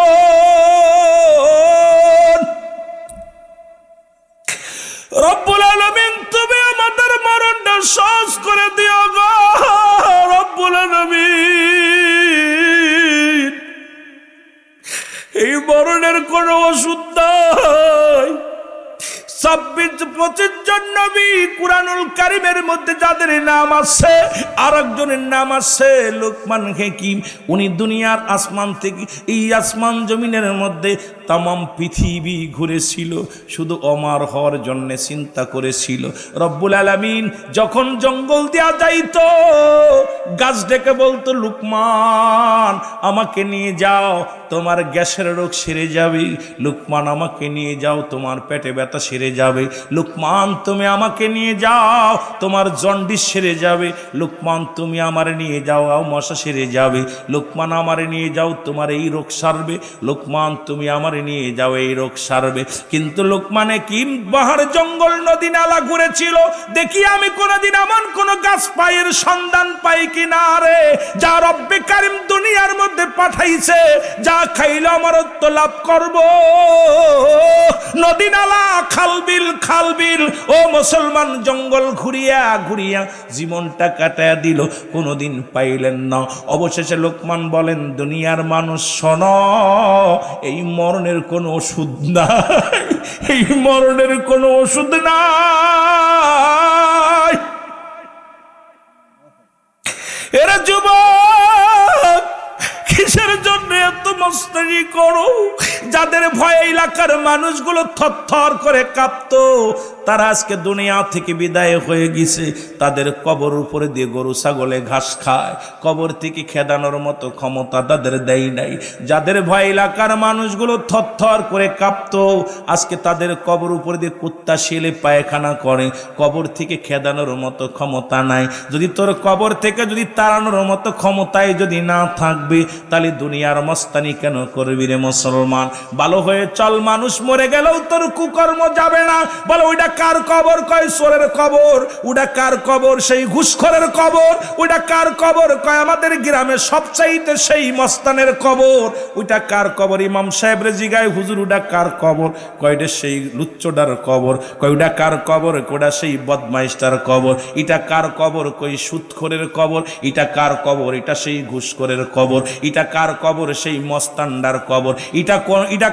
রব্বুল আলামিন তুমি আমাদের মরণটা সহজ করে দিও গো রব্বুল আলামিন। এই মরণের কোনো ওষুধ নাই। 26-25 জন নবী কুরআনুল কারীমের মধ্যে যাদের নাম আছে, আরেকজনের নাম আছে লোকমান হাকিম। উনি দুনিয়ার আসমান থেকে এই আসমান জমিনের মধ্যে তামাম পৃথিবী ঘুরেছিল, শুধু অমর হওয়ার জন্য চিন্তা করেছিল। রব্বুল আলামিন যখন জঙ্গল দেয়া যাইতো, গাছ ডেকে বলতো, লুকমান আমাকে নিয়ে যাও, তোমার গ্যাসের রোগ সেরে যাবে। লুকমান আমাকে নিয়ে যাও, তোমার পেটে ব্যথা সেরে যাবে। লুকমান তুমি আমাকে নিয়ে যাও, তোমার জন্ডিস সেরে যাবে। লুকমান তুমি আমার নিয়ে যাও, মশা সেরে যাবে। লুকমান আমার নিয়ে যাও, তোমার এই রোগ সারবে। লুকমান তুমি আমার নিয়ে যাও, এই রোগ সারবে। কিন্তু লুকমানে কি পাহাড় জঙ্গল নদী নালা ঘুরেছিল, দেখি আমি কোনদিন এমন কোন গাছ পায়ের সন্ধান পাই কিনা রে, যা রব্বে কারিম দুনিয়ার মধ্যে পাঠাইছে, যা খাইলে অমরত্ব লাভ করব। নদী নালা খালবিল খালবিল ও মুসলমান জঙ্গল ঘুরিয়া ঘুরিয়া জীবনটা কাটায়া দিল, কোনোদিন পাইলেন না। অবশেষে লোকমান বলেন, দুনিয়ার মানুষ শোনো, এই মরণের কোনো ওষুধ নাই, এই মরণের কোনো ওষুধ নাই। এরা যুবক কিসের জন্য এত মস্তানি করো? যাদের ভয়ে এলাকার মানুষগুলো থরথর করে কাঁপতো, তারা আজকে দুনিয়া থেকে বিদায় হয়ে গেছে। তাদের কবর উপরে দিয়ে গরু ছাগলে ঘাস খায়, কবর থেকে খেদানোর মতো ক্ষমতা তাদের দেয় নাই। যাদের ভয় এলাকার মানুষগুলো থরথর করে কাঁপতো, আজকে তাদের কবর উপরে দিয়ে কুত্তা শিলে পায়খানা করে, কবর থেকে খেদানোর মতো ক্ষমতা নাই। যদি তোর কবর থেকে যদি তাড়ানোর মতো ক্ষমতায় যদি না থাকবে, তাহলে দুনিয়ার মস্তানি কেন করবি রে মুসলমান? ভালো হয়ে চল, মানুষ মরে গেলেও তোর কুকর্ম যাবে না। বলো ওইটা কার কবর? কয় চোরের কবর। ওটা কার কবর? সেই ঘুষখোরের কবর। ওইটা কার কবর? কয় আমাদের গ্রামে সবচাইতে সেই মস্তানের কবর। ওইটা কার কবর? ইমাম সাহেবরে জিগায়, হুজুর ওটা কার কবর? কয়টা সেই লুচ্চোটার কবর। কয় ওটা কার কবর? কোটা সেই বদমাইশটার কবর। এটা কার কবর? কই সুদখোরের কবর। এটা কার কবর? এটা সেই ঘুষখোরের কবর। এটা কার কবর? সেই মস্তানদার কবর। এটা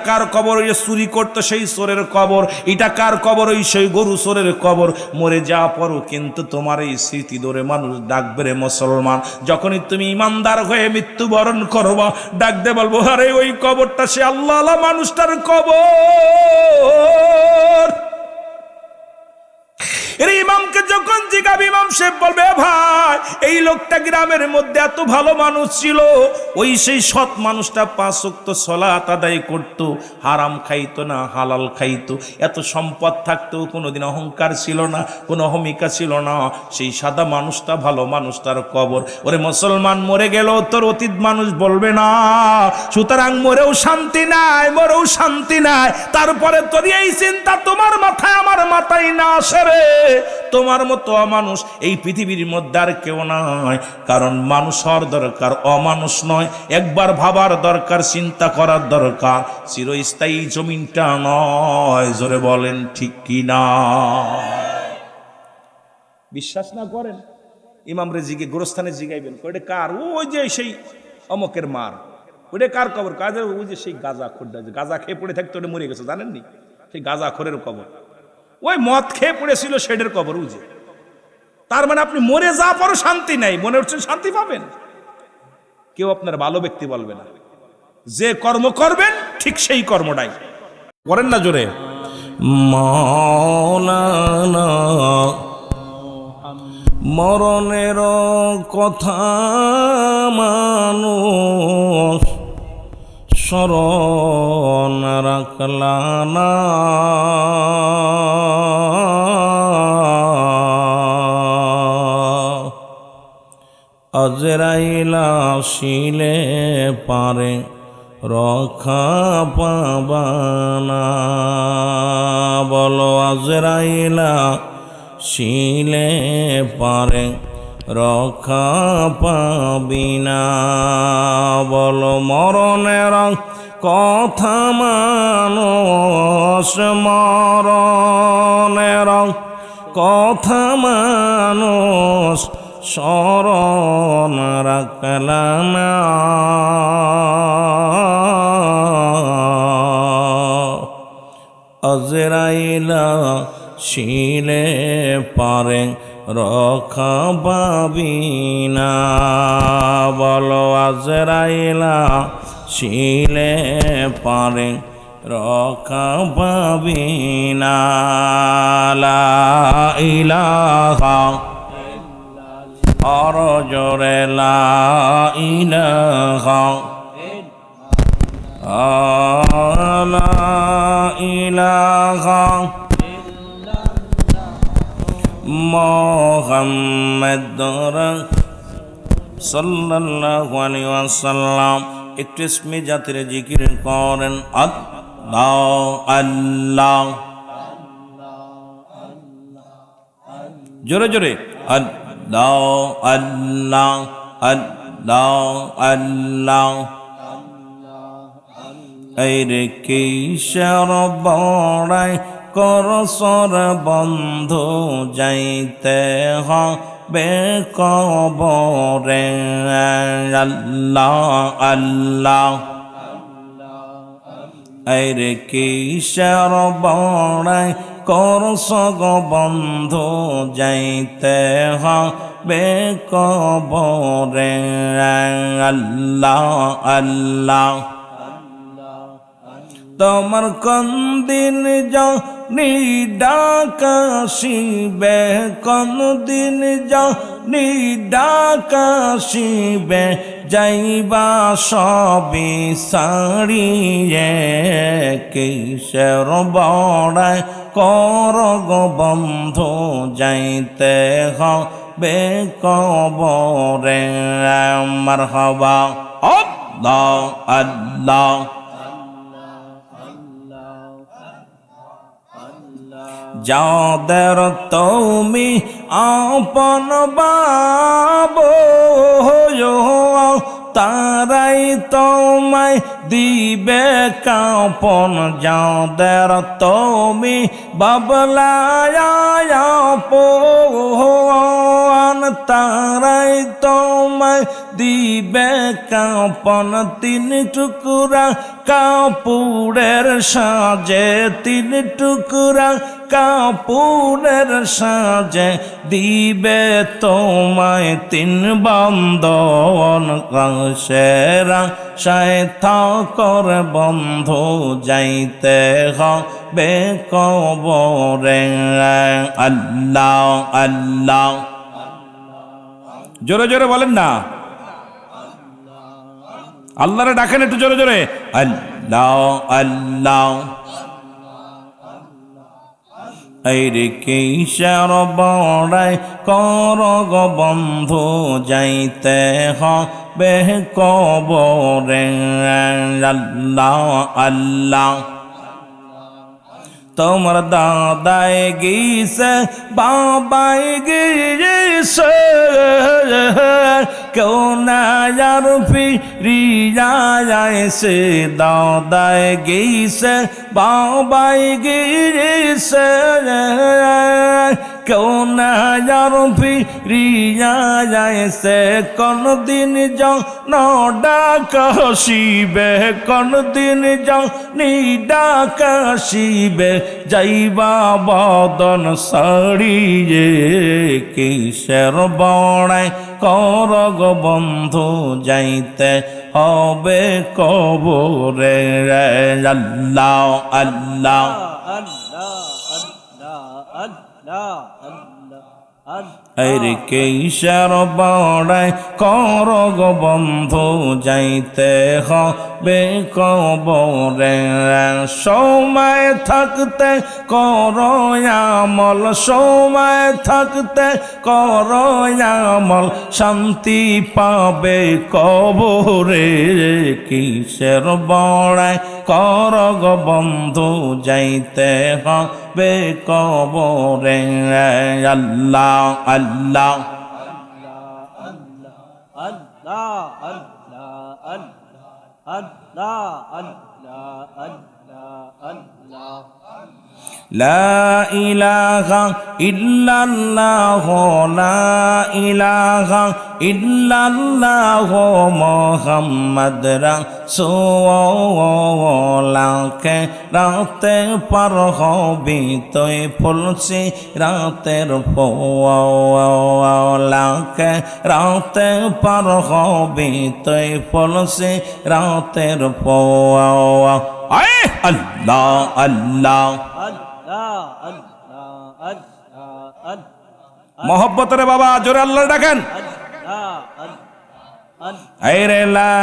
কার কবর? ওই চুরি করতো সেই চোরের কবর। এটা কার কবর? ওই সেই গরু চোরের কবর। মরে যাওয়া পরও কিন্তু তোমার এই স্মৃতি ধরে মানুষ ডাকবে রে মুসলমান। যখনই তুমি ইমানদার হয়ে মৃত্যুবরণ করবা, ডাকতে বলবো, আরে ওই কবরটা সে আল্লাহ মানুষটার কবর। ইমামকে যখন জিজ্ঞাসা, ইমাম সাহেব বলবে, ভাই এই লোকটা গ্রামের মধ্যে এত ভালো মানুষ ছিল, ওই সেই সৎ মানুষটা 5 ওয়াক্ত সালাত আদায় করত, হারাম খাইতো না, হালাল খাইতো, এত সম্পদ থাকতো, কোনোদিন অহংকার ছিল না, কোনো অহমিকা ছিল না, সেই সাদা মানুষটা ভালো মানুষটার কবর। ওরে মুসলমান, মরে গেল তোর অতীত মানুষ বলবে না, সুতরাং মরেও শান্তি নাই, মরেও শান্তি নাই। তারপরে তোর এই চিন্তা তোমার মাথায় আমার মাথায় না আসে রে, তোমার মতো অমানুষ এই পৃথিবীর মধ্যে আর কেউ নাই। কারণ মানুষ হওয়ার দরকার, অমানুষ নয়। একবার ভাবার দরকার, চিন্তা করার দরকার, চিরস্থায়ী জমিনটা নয়। জোরে বলেন ঠিক কি না? বিশ্বাস না করেন, ইমাম রেজিকে গোরস্থানে জিগাইবেন, ওইটা কার? ওই যে সেই অমকের মার, ওইটা কার কবর? কাজে ওই যে সেই গাঁজা খোরটা, গাঁজা খেয়ে পড়ে থাকতে ওটা মরে গেছে, জানেননি? সেই গাঁজা খোরের কবর, ওই মদ খেয়ে পড়েছিল সেটার কবর উজে। তার মানে আপনি মরে যা পরও শান্তি নাই, মনে হচ্ছে শান্তি পাবেন। কেউ আপনার ভালো ব্যক্তি বলবে না। যে কর্ম করবেন ঠিক সেই কর্মটাই করেন না। জোরে মাওলানা মরণের কথা মানুষ স্মরণ রাখলা না, আজরাইল আসিলে পারে রক্ষা পাবানা। বলো আজরাইল আসিলে পারে রক্ষা পাবিনা। বলো মরণের কথা মানুষ মরণের কথা মানুষ স্মরণ রাখলা না, আজরাইল শিলে পারে রক্ষা পাবিনা। বলো আজরাইল শিলে পারে রক্ষা পাবিনা। লা ইলাহা আর জোরে লা ইলাহা লা ইলাহা মুহাম্মাদুর সাল্লাল্লাহু আলাইহি ওয়াসাল্লাম। একটু ইসমে জাতের জিকির করেন আল্লাহ আল্লাহ, জোরে জোরে আল্লাহ আল্লাহ আল্লাহ আল্লাহ। এই রে কিশোর বড়াই করসর বন্ধু যাইতে হবে কবরে। আল্লাহ আল্লাহ এই রে কিশোর বড়াই করস গো বন্ধু যাইতে হবে কবরে। আল্লাহ আল্লাহ তোমার কোন দিন জানি ডাকাশিবে, কোন দিন জানি ডাকাশিবে, যাইবা সবই সারিয়ে কিসের বড়াই কর গো বন্ধু যাইতে হবে কবরে। মারহাবা আল্লাহ আল্লাহ যাদের তুমি আপন বাবো তারাই তোমায় দিবে কাপন। যাদের তুমি বাবলায় আপন তারাই তোমায় দিবে কাপন। তিন টুকরা কাপড়ের সাজে, তিন টুকরা কাপড়ের সাজে দিবে তোমায় তিন বান্ধন। সেরা শায়তাকর বন্ধু যাইতে হবে কবরে। আল্লাহ আল্লাহ জোরে জোরে বলেন না, আল্লাহরে ডাকেন একটু জোরে জোরে আল্লাহ আল্লাহ। এই রে কিশোর বড়াই কর গো বন্ধু যাইতে হবে কবরে। আল্লাহ আল্লাহ তোমার দাদাই গিয়েছে বাবাই গিয়েছে, কেউ না আর ফিরিয়া যাইছে। দাদাই গিয়েছে বাবাই গিয়েছে, কেউ না আর ফিরিয়া যাইছে। কোন দিন যেন ডাকাশিবে, কোন দিন জানি ডাকাশিবে, যাইবা বদন সারিয়ে কিসের বড়াই কর গো বন্ধু যাইতে হবে কবরে। আল্লাহ আল্লাহ আল্লাহ আল্লাহ আল্লাহ আল্লাহ আরে কিসের বড়াই কর গো বন্ধু যাইতে হবে কবরে সময় থাকতে কর আমল সময় থাকতে কর আমল শান্তি পাবে কবরে কিসের বড়াই কর গো বন্ধু যাইতে হবে কবরে আল্লাহ আল্লাহ লা ইলাহা ইল্লাল্লাহ লা ইলাহা ইল্লাল্লাহ মুহাম্মদ রাসূলুল্লাহকে রাতে পার হবি তুই ফুলসি রাতের পোয়ালাকে রাতে পার হবি তুই ফুলসি রাতের পোয়া আল্লাহ আল্লাহ মোহব্বতের বাবা জোরে আল্লাহ ডাকেন আরে লা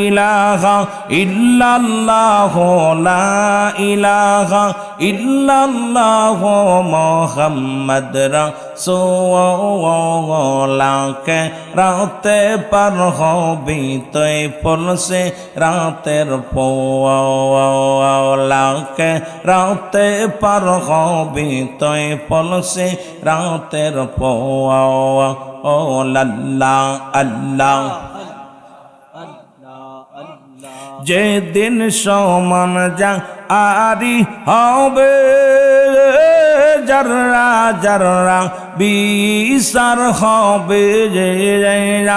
ইলাহা ইল্লাল্লাহ লা ইলাহা ইল্লাল্লাহ মুহাম্মদ রাসূলুল্লাহকে রাতে পার হবি তুই ফুলসে রাতের পোয়ালাকে রাতে পার হবি তুই ফুলসে রাতের পোয়া ও লাল্লা আল্লাহ যেদিন সমান যা আরি হবে যারা যারা বিচার হবে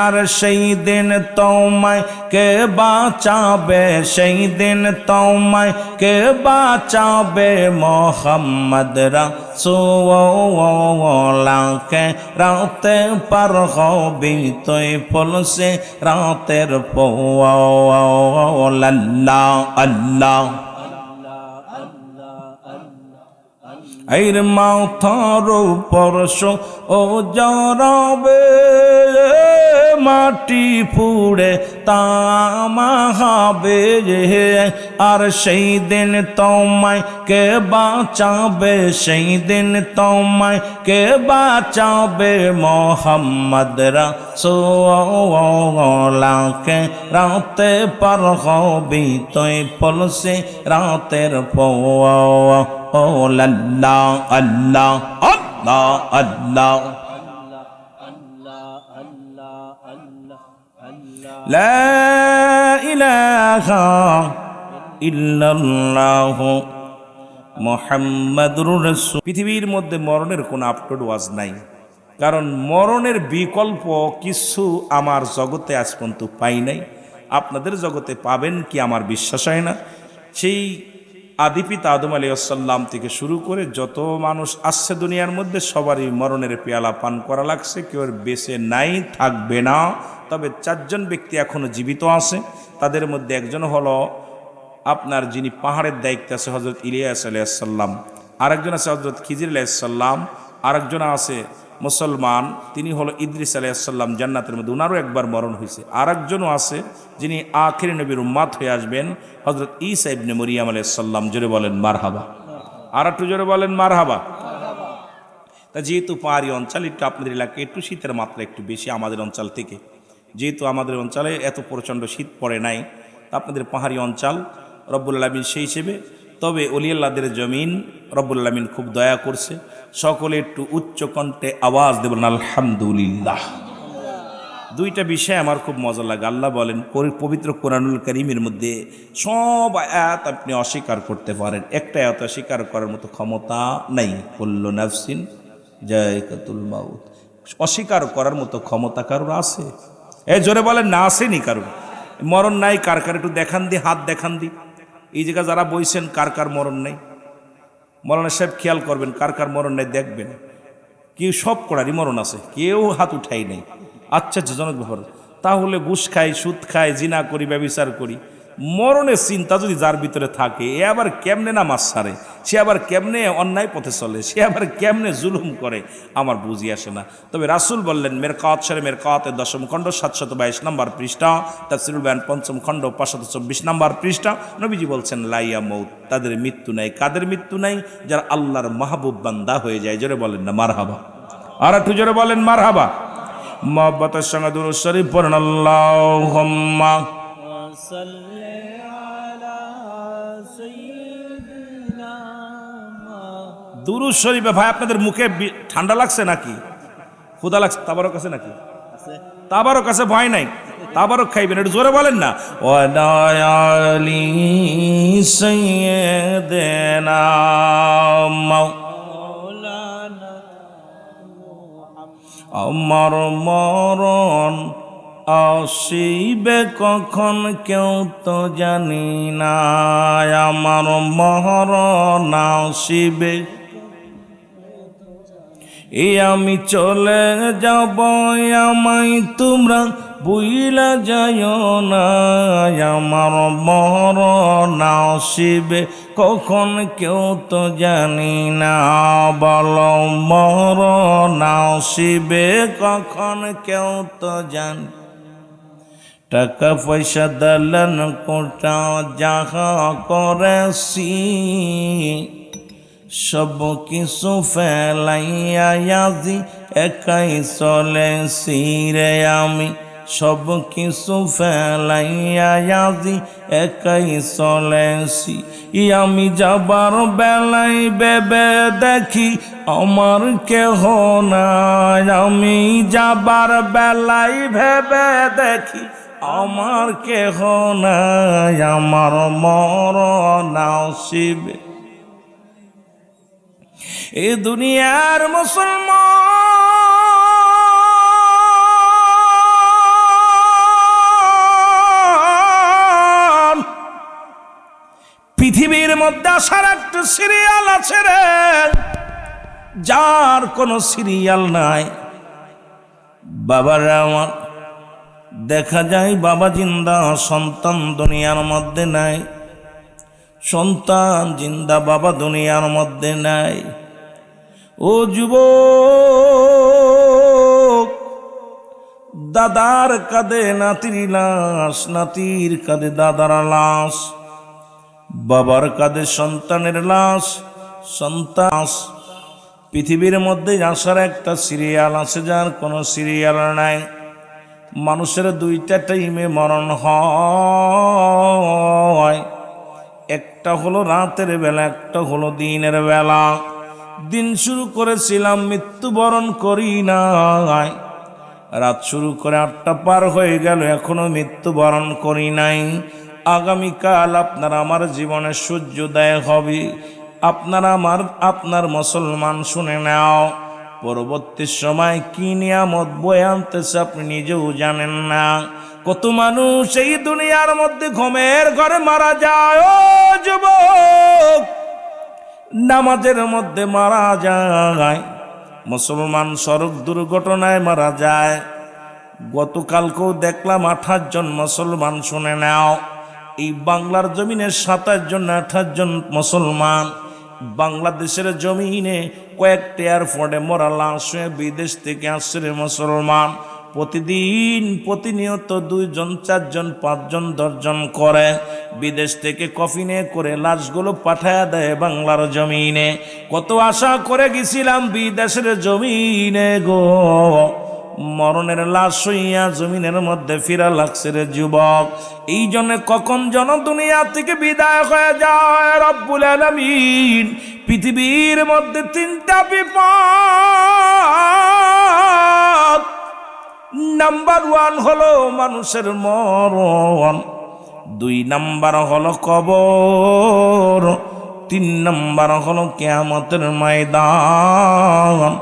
আর সেই দিন তোমায় কে বাঁচাবে সেই দিন তোমায় কে বাঁচাবে মোহাম্মদ রাসূলুল্লাহকে রাতে পার হবি তুই ফুলসে রাতের পোয়া আল্লাহ আল্লাহ এর মাথার উপর ও জড়াবে মাটি পুড়ে তামা হবে আর সেই দিন তোমায় কে বাঁচাবে সেই দিন তোমায় কে বাঁচাবে মোহাম্মদ রাসূলুল্লাহকে রাতে পার হবি তুই ফুলসে রাতের পোয়া ও লাল্লা আল্লাহ আল্লাহ আল্লাহ লা ইলাহা ইল্লাল্লাহ মুহাম্মাদুর রাসূল। পৃথিবীর মধ্যে মরণের কোনো আপলোড ওয়াজ নাই, কারণ মরণের বিকল্প কিছু আমার জগতে আজ পর্যন্ত পাই নাই। আপনাদের জগতে পাবেন কি আমার বিশ্বাস হয় না। সেই আদিপিতা আদম আলাইহিস সালাম থেকে শুরু করে যত মানুষ আসছে দুনিয়ার মধ্যে সবারই মরণের পেয়ালা পান করা লাগছে, কেউ বেঁচে নাই, থাকবে না। তবে চারজন ব্যক্তি এখনো জীবিত আছে। তাদের মধ্যে একজন হলো আপনার যিনি পাহাড়ের দায়িত্বে আছে হযরত ইলিয়াস আলাইহিস সালাম, আরেকজন আছে হযরত খিজির আলাইহিস সালাম, আরেকজন আছে মুসলমান, তিনি হলো ইদ্রিস আলাইহিস সালাম, জান্নাতের মধ্যে ওনারও একবার মরণ হয়েছে। আরেকজনও আছে যিনি আখির নবীর উম্মত হয়ে আসবেন, হযরত ঈসা ইবনে মরিয়ম আলাইহিস সালাম। জোরে বলেন মারহাবা, আর একটু জোরে বলেন মারহাবা। তা যেহেতু পাহাড়ি অঞ্চল, একটু আপনাদের এলাকায় একটু শীতের মাত্রা একটু বেশি আমাদের অঞ্চল থেকে, যেহেতু আমাদের অঞ্চলে এত প্রচণ্ড শীত পড়ে নাই, তা আপনাদের পাহাড়ি অঞ্চল রব্বুল আলামিন সেই হিসেবে। তবে ওলিয়াল্লাহদের জমিন রব্বুল আলামিন খুব দয়া করছে। সকলে একটু উচ্চ কণ্ঠে আওয়াজ দেবেন আলহামদুলিল্লাহ। দুইটা বিষয় আমার খুব মজা লাগে। আল্লাহ বলেন পবিত্র কোরআনুল কারীমের মধ্যে সব আয়াত আপনি অস্বীকার করতে পারেন, একটা আয়াত অস্বীকার করার মতো ক্ষমতা নাই। কুল্লু নাফসিন যায়কাতুল মাউত, অস্বীকার করার মতো ক্ষমতা কারোর আছে? জোরে বলেন না, আসেনি কারোর। মরণ নাই কার কার একটু দেখান দি, হাত দেখান দি। এই জায়গা যারা বইছেন কার কার মরণ নেই? মরণের সাহেব খেয়াল করবেন কার কার মরণ নেই, দেখবেন। কেউ সব করারই মরণ আছে, কেউ হাত উঠাই নেই। আচ্ছা জনক ব্যাপার। তাহলে ঘুষ খাই, সুদ খাই, জিনা করি, ব্যভিচার করি, মরণের চিন্তা যদি যার ভিতরে থাকে, এ আবার কেমনে নামাজ ছাড়ে? সে আবার কেমনে অন্যায় পথে চলে, সে আবার কেমনে জুলুম করে, আমার বুঝি আসে না। তবে রাসূল বললেন, মেরকাত শরে মেরকাতের 10ম খণ্ড 722 নম্বর পৃষ্ঠা, তাফসীরুল বায়ান 5ম খণ্ড 524 নম্বর পৃষ্ঠা, নবীজি বলছেন লা ইয়ামুত, তাদের মৃত্যু নাই। কাদের মৃত্যু নাই? যারা আল্লাহর মাহবুব বান্দা হয়ে যায়। জোরে বলেন না মারহাবা, আর একটু জোরে বলেন মারহাবা। মহব্বতের সঙ্গে দুরূদ শরীফ পড়েন, আল্লাহুম্মা সাল্লি আলা সাইয়্যিদিনা। দুরূদ শরীফে ভাই আপনাদের মুখে ঠান্ডা লাগছে নাকি, ক্ষুধা লাগছে? তাবারক আছে নাকি? তাবারক আছে, ভয় নাই, তাবারক খাইবেন, একটু জোরে বলেন না। ওয়ালি সাইয়্যিদিনা আমার মরণ আসিবে কখন কেউ তো জানি না, আমার মরণ আসিবে, আমি চলে যাব, আমায় তোমরা বুইলা যাইও না, আমার মরণ আসিবে কখন কেউ তো জানি না, বলো মরণ আসিবে কখন কেউ তো জানি। টাকা পয়সা দালান কোটা যাহা করেছি, সব কিছু ফেলাইয়া আজি একাই চলেছি রে আমি, সব কিছু ফেলাইয়া আজি একাই চলেছি, আমি যাবার বেলায় ভেবে দেখি আমার কেহ নাই, আমি যাবার বেলায় ভেবে দেখি আমার কেহ নাই, আমার মরণ আসিবে। এ দুনিয়ার মুসলমান, পৃথিবীর মধ্যে আসার একটা সিরিয়াল আছে রে, যার কোনো সিরিয়াল নাই। বাবারা আমার, দেখা যায় বাবা জিন্দা, সন্তান দুনিয়ার মধ্যে নাই, সন্তান জিন্দা, বাবা দুনিয়ার মধ্যে নাই। ও যুবক, দাদার কাঁধে নাতির লাশ, নাতির কাঁধে দাদার লাশ, বাবার কাঁধে সন্তানের লাশ, সন্তান। পৃথিবীর মধ্যে আসার একটা সিরিয়াল আছে, যার কোনো সিরিয়াল নাই। মানুষের দুইটা টাইমে মরণ হয়, একটা হলো রাতের বেলা, একটা হলো দিনের বেলা। দিন শুরু করেছিলাম, মৃত্যুবরণ করি নাই, রাত শুরু করে 8টা পার হয়ে গেল, এখনো মৃত্যুবরণ করি নাই। আগামীকাল আপনার আমার জীবনে সূর্যোদয় হবে। আপনার মুসলমান শুনে নাও, পরবর্তী সময় কি নিয়ামত বয়ে আনতেছে আপনি নিজেও জানেন না। কত মানুষ এই দুনিয়ার মধ্যে ঘুমের ঘরে মারা যায়, ও যুবক, নামাজের মধ্যে মারা যায়, মুসলমান সড়ক দুর্ঘটনায় মারা যায়। গতকালকেও দেখলাম 28 জন মুসলমান, শুনে নাও, এই বাংলার জমিনে 27 জন 28 জন মুসলমান, বাংলাদেশের জমিনে কয়েকটি এয়ারপোর্টে মরা লাশ হয়ে বিদেশ থেকে আসছে রে মুসলমান। প্রতিদিন প্রতিনিয়ত 2 জন 4 জন 5 জন 10 জন করে বিদেশ থেকে কফিনে করে লাশগুলো পাঠায় দেয় বাংলার জমিনে। কত আশা করে গেছিলাম বিদেশের জমিনে গো, মরণের লাশ হইয়া জমিনের মধ্যে ফিরা লাগছে রে যুবক। এই জন্য কখন জন দুনিয়া থেকে বিদায় হয়ে যায় রব্বুল আলামিন পৃথিবীর মধ্যে 3টা বিপদ। নাম্বার 1 হলো মানুষের মরণ, 2 নাম্বার হলো কবর, 3 নাম্বার হলো কিয়ামতের ময়দান।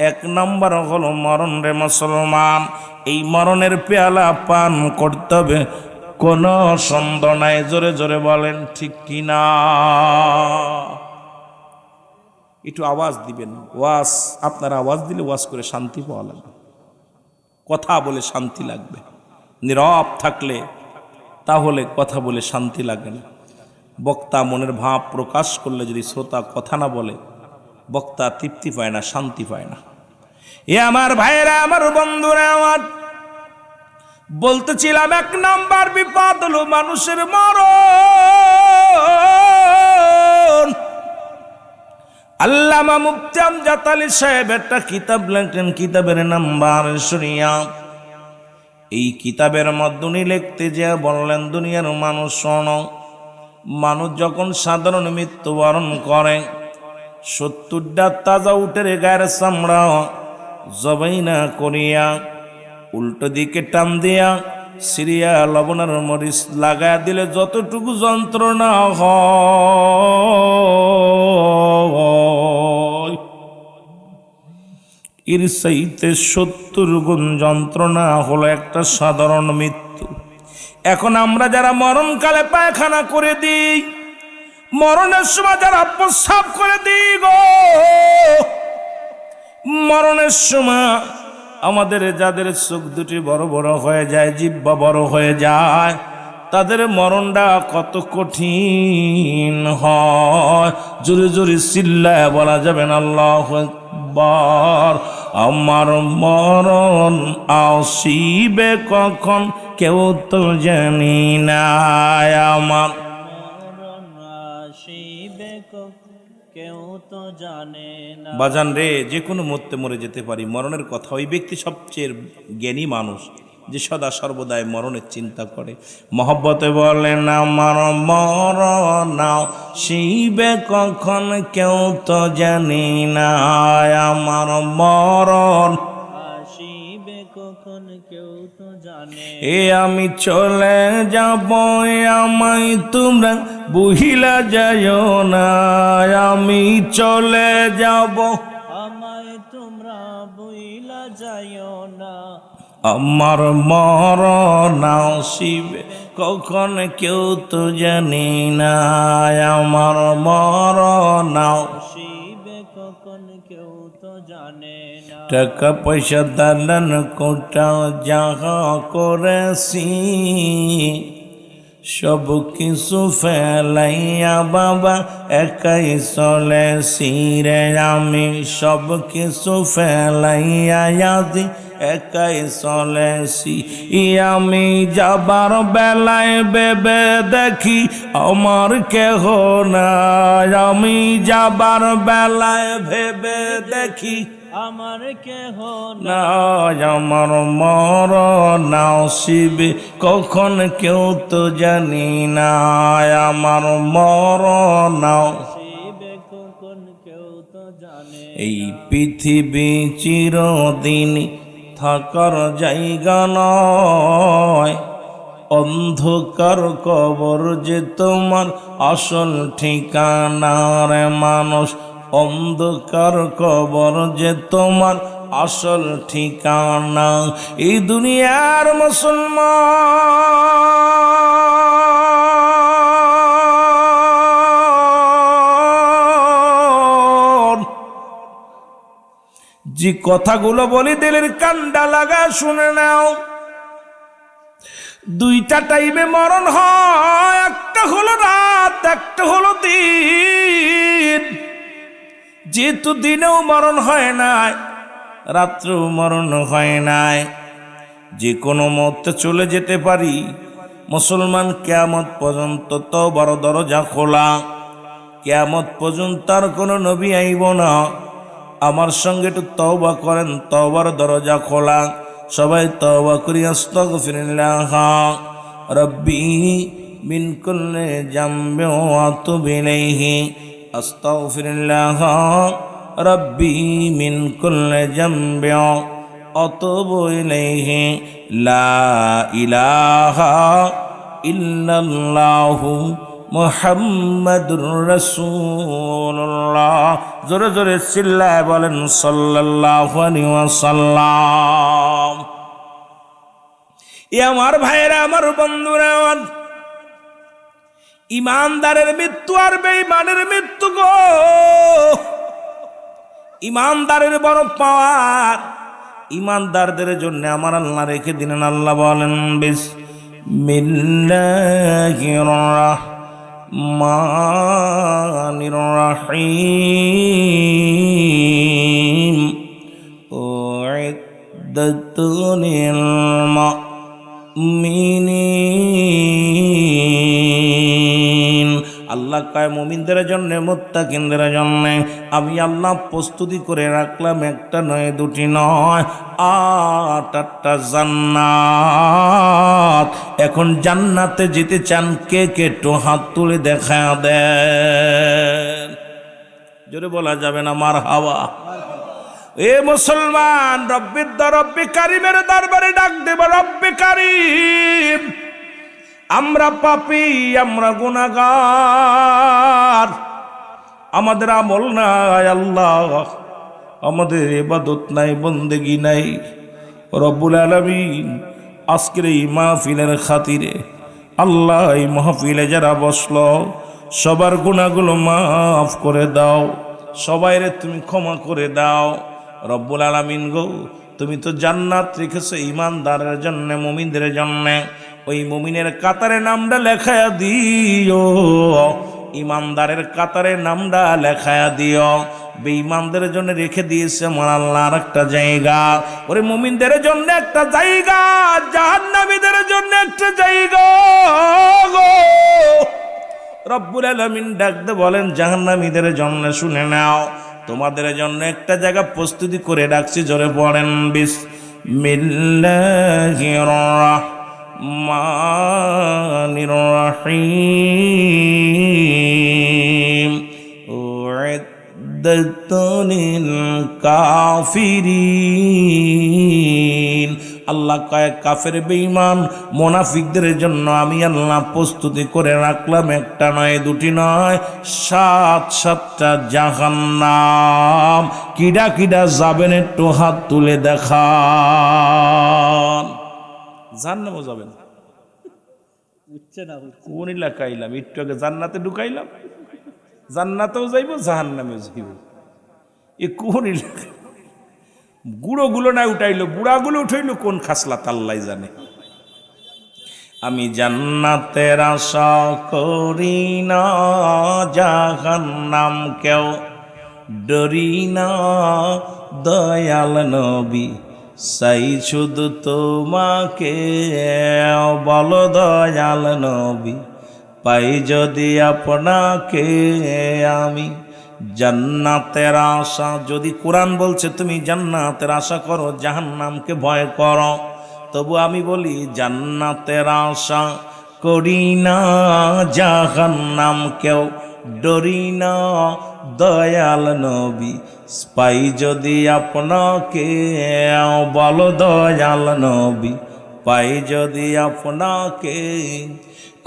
1 নাম্বার হলো মরণ রে মুসলমান। এই মরণের পেয়ালা পান করতে হবে, কোনো সন্দেহ নাই। জোরে জোরে বলেন ঠিক কিনা? একটু আওয়াজ দিবেন। ওয়াজ, আপনারা আওয়াজ দিলে ওয়াজ করে শান্তি পাওয়া লাগবে, কথা বলে শান্তি লাগবে। নীরব থাকলে তাহলে কথা বলে শান্তি লাগে না। বক্তা মনের ভাব প্রকাশ করলে যদি শ্রোতা কথা না বলে, বক্তা তৃপ্তি পায় না, শান্তি পায় না। এ আমার ভাইয়েরা, আমার বন্ধুরা, আমার বলতেছিলাম, এক নাম্বার বিপদ হলো মানুষের মরণ। আল্লামা মুফতি আমজাদ আলী সাহেব একটা কিতাব লেখেন, কিতাবের নাম্বার শরিয়া। এই কিতাবের মধ্যে উনি লিখতে যে বললেন, দুনিয়ার মানুষ শোনো, মানুষ যখন সাধারণ মৃত্যুবরণ করে, 70টা তাজা উটের গায়ের চামড়া জবাই না করিয়া উল্টো দিকে টান দিয়া সিরিয়া লবণের মরিচ লাগায় দিলে যতটুকু যন্ত্রণা হয়, এর চাইতে 70 গুণ যন্ত্রণা হলো একটা সাধারণ মৃত্যু। এখন আমরা যারা মরণকালে পায়খানা করে দিই, মরণের সময় যারা প্রস্রাব করে দিই গো, মরণের সময় আমাদের যাদের চোখ দুটি বড় বড় হয়ে যায়, জিহ্বা বড় হয়ে যায়, তাদের মরণটা কত কঠিন হয়। জোরে জোরে চিল্লায় বলা যাবে না আল্লাহু আকবার। আমার মরণ আসিবে কখন কেউ তো জানি না, আমার কেউ তো জানে না। বাজান রে, যে কোনো মুহূর্তে মরে যেতে পারি, মরণের কথা। ওই ব্যক্তি সবচেয়ে জ্ঞানী মানুষ যে সদা সর্বদাই মরণের চিন্তা করে। মহব্বতে বলেন, আমার মরণ শিবে কখন কেউ তো জানি না, আমার মরণ আসিবে কখন কেউ তো জানে। এ আমি চলে যাব, আমায় তোমরা বুহিলা যাইও না, আমি চলে যাব, আমায় তোমরা বইলা যাইও না। আমার মরণ আসিবে কখন কেউ তো জানি না, আমার মরণ আসিবে কখন কেউ তো জানে না। টাকা পয়সা দালান কোটা যাহা করেছি, সব কিছু ফেলাইয়া বাবা একাই চলেছি রে, আমি সব কিছু ফেলাইয়া আজি একাই চলেছি। আমি যাবার বেলায় ভেবে দেখি আমার কেহ নাই, আমি যাবার বেলায় ভেবে দেখি আমার কেহ না, আমার মরণ আসিবে কখন কেউ তো জানি না, আমার মরণ আসিবে কখন কেউ তো জানে। এই পৃথিবী চিরদিন থাকার জায়গা নয়, অন্ধকার কবর যে তোমার আসল ঠিকানা রে মানুষ, অন্ধকার কবর যে তোমার আসল ঠিকানা। এই দুনিয়ার মুসলমান যে কথাগুলো বলি দিলের কান্ডা লাগা শুনে নাও। 2টা টাইমে মরণ হয়, একটা হলো রাত, একটা হলো দিন। যেহেতু দিনেও মরণ হয় নাই, রাত্রেও মরণ হয় নাই, যে কোনো মুহূর্তে চলে যেতে পারি। মুসলমান কিয়ামত পর্যন্ত তওবার দরজা খোলা, কিয়ামত পর্যন্ত আর কোনো নবী আইব না। আমার সঙ্গে একটু তওবা করেন, তওবার দরজা খোলা। সবাই তওবা করি, আস্তাগফিরুল্লাহ রাব্বি মিন কুল্লি যামবি ওয়া আতুবু ইলাইহি, আস্তাগফিরুল্লাহ রাব্বি মিন কুল্লি যামবি ওয়া আতুবু ইলাইহি, লা ইলাহা ইল্লাল্লাহু মুহাম্মাদুর রাসূলুল্লাহ। জোরে জোরে চিল্লায় বলেন সাল্লাল্লাহু আলাইহি ওয়াসাল্লাম। এ আমার ভাইয়েরা, আমার বন্ধুরা, আমার ইমানদারের মৃত্যু আর বেঈমানের মৃত্যু গো, ইমানদারের বড় পাওয়ার। ইমানদারদের জন্য আমার আল্লাহ রেখে দিলেন। আল্লাহ বলেন, বিসমিল্লাহির الرحمن الرحيم أعدت للمؤمنين আল্লাহ কয় মুমিনদের জন্য মুত্তাকিনদের জন্য আমি আল্লাহ প্রস্তুতি করে রাখলাম একটা নয় দুটি নয় 8টা জান্নাত। এখন জান্নাতে যেতে চান কে কে একটু হাত তুলে দেখা দেন। জোরে বলা যাবে না মারহাবা। এ মুসলমান, রব্বি কারিমের দরবারে ডাক দেব। রব্বি কারিম, আমরা পাপী, আমরা গুনাহগার, আমাদের আমল নাই আল্লাহ, আমাদের ইবাদত নাই, বন্দেগি নাই। রব্বুল আলামিন, আজকের এই মাহফিলের খাতিরে আল্লাহ, এই মাহফিলে যারা বসলো সবার গুনাহগুলো মাফ করে দাও, সবাইরে তুমি ক্ষমা করে দাও। রব্বুল আলামিন গো, তুমি তো জান্নাত রেখেছো ঈমানদারের জন্য, মুমিনদের জন্য। ওই মুমিনের কাতারে নামটা লেখায়া দিও, ইমানদারের কাতারে নামটা লেখায়া দিও। বেঈমানদের জন্য রেখে দিয়েছে আমার আল্লাহ আর একটা জায়গা। ওরে মুমিনদের জন্য একটা জায়গা, জাহান্নামীদের জন্য একটা জায়গা গো। রব্বুল আলামিন ডাকতে বলেন, জাহান্নামীদের জন্য শুনে নাও, তোমাদের জন্য একটা জায়গা প্রস্তুতি করে রাখছি। জোরে পড়েন বিসমিল্লাহির রাহমানির রাহিম উইদ্দাত লিল কাফিরিন। আল্লাহ কয় কাফের বেঈমান মুনাফিকদের জন্য আমি আল্লাহ প্রস্তুতি করে রাখলাম একটা নয় দুটি নয় 7টা জাহান্নাম। কিডা কিডা যাবেন একটু হাত তুলে দেখান। জান্নাতেও যাবেন? উঠছে না, কোন এলাকায় এলাম? একটু আগে জান্নাতে ঢুকাইলাম, জান্নাতেও যাইব জাহান্নামেও যাইব। এ কোন এলাকা? গুঁড়োগুলো না উঠাইলো, বুড়াগুলো উঠাইলো, কোন খাসলা তাল্লাই জানে। আমি জান্নাতের আশা করি না, জাহান্নাম কেউ ডরি না। দয়াল নবী চাই শুধু তোমাকে, বলো দয়াল নবী পাই যদি আপনাকে আমি জান্নাতের আশা। যদি কোরআন বলছে তুমি জান্নাতের আশা করো, জাহান্নামকে ভয় করো, তবু আমি বলি জান্নাতের আশা করি না, জাহান্নাম কেউ ডরি না। দয়াল নবী পাই যদি আপনাকে, বলো দয়াল নবী পাই যদি আপনাকে।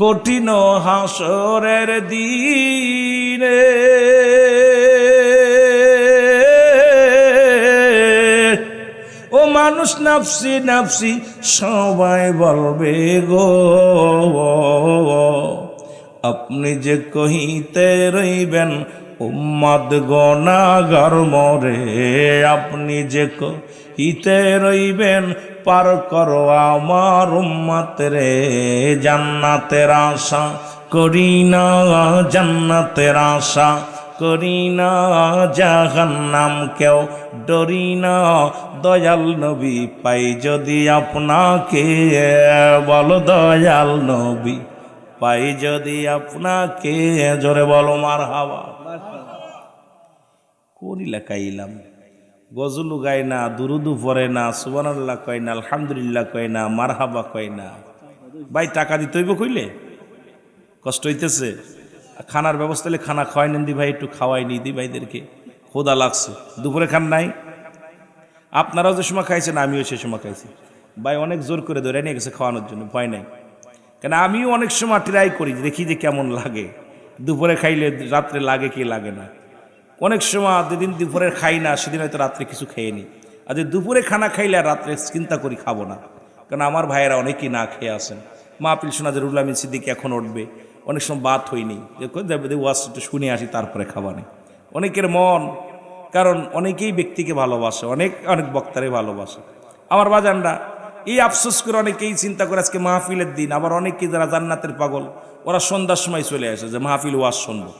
কঠিন হাসরের দিনে ও মানুষ নাফসি নাফসি সবাই বলবে গো, আপনি যে কহিতে রইবেন উম্মত গুনাহগার মরে, আপনি যে কহিতে রইবেন পার করো আমার উম্মত রে। জান্নাতের আশা করি না, জান্নাতের আশা করি না, জাহান্নাম কেউ ডরি না। দয়াল নবী পাই যদি আপনাকে, বলো দয়াল নবী পাই যদি আপনাকে। জোরে বলো মারহাবা। কোন এলাকায় এলাম? গজলু গায় না, দুরুদু পড়ে না, সুবহানাল্লাহ কয় না, আলহামদুলিল্লাহ কয় না, মারহাবা কয় না। ভাই টাকা দিতে হইব কইলে কষ্ট হইতেছে। খানার ব্যবস্থা হলে খানা খাওয়াই নেন দি ভাই, একটু খাওয়াই নি দি ভাইদেরকে, ক্ষুধা লাগছে। দুপুরে খান নাই? আপনারাও যে সময় খাইছেন আমিও সে সময় খাইছি। ভাই অনেক জোর করে ধরে নিয়ে গেছে খাওয়ানোর জন্য, ভয় নাই। কেন আমিও অনেক সময় ট্রাই করি, দেখি যে কেমন লাগে। দুপুরে খাইলে রাত্রে লাগে কি লাগে না। অনেক সময় যেদিন দুপুরে খাই না সেদিন হয়তো রাত্রে কিছু খেয়ে নিই, আর যে দুপুরে খানা খাইলে আর রাত্রে চিন্তা করি খাবো না। কারণ আমার ভাইয়েরা অনেকেই না খেয়ে আসেন। মাহফিল শোনা যে রুহুল আমিন সিদ্দিকী এখন উঠবে, অনেক সময় বাত হয়নি, ওয়াজ একটু শুনে আসি তারপরে খাবা নেই। অনেকের মন, কারণ অনেকেই ব্যক্তিকে ভালোবাসে, অনেক অনেক বক্তারে ভালোবাসে। আমার বাজানরা এই আফসোস করে অনেকেই চিন্তা করে আজকে মাহফিলের দিন, আবার অনেকেই যারা জান্নাতের পাগল ওরা সন্ধ্যার সময় চলে আসে যে মাহফিল ওয়াজ শুনবো।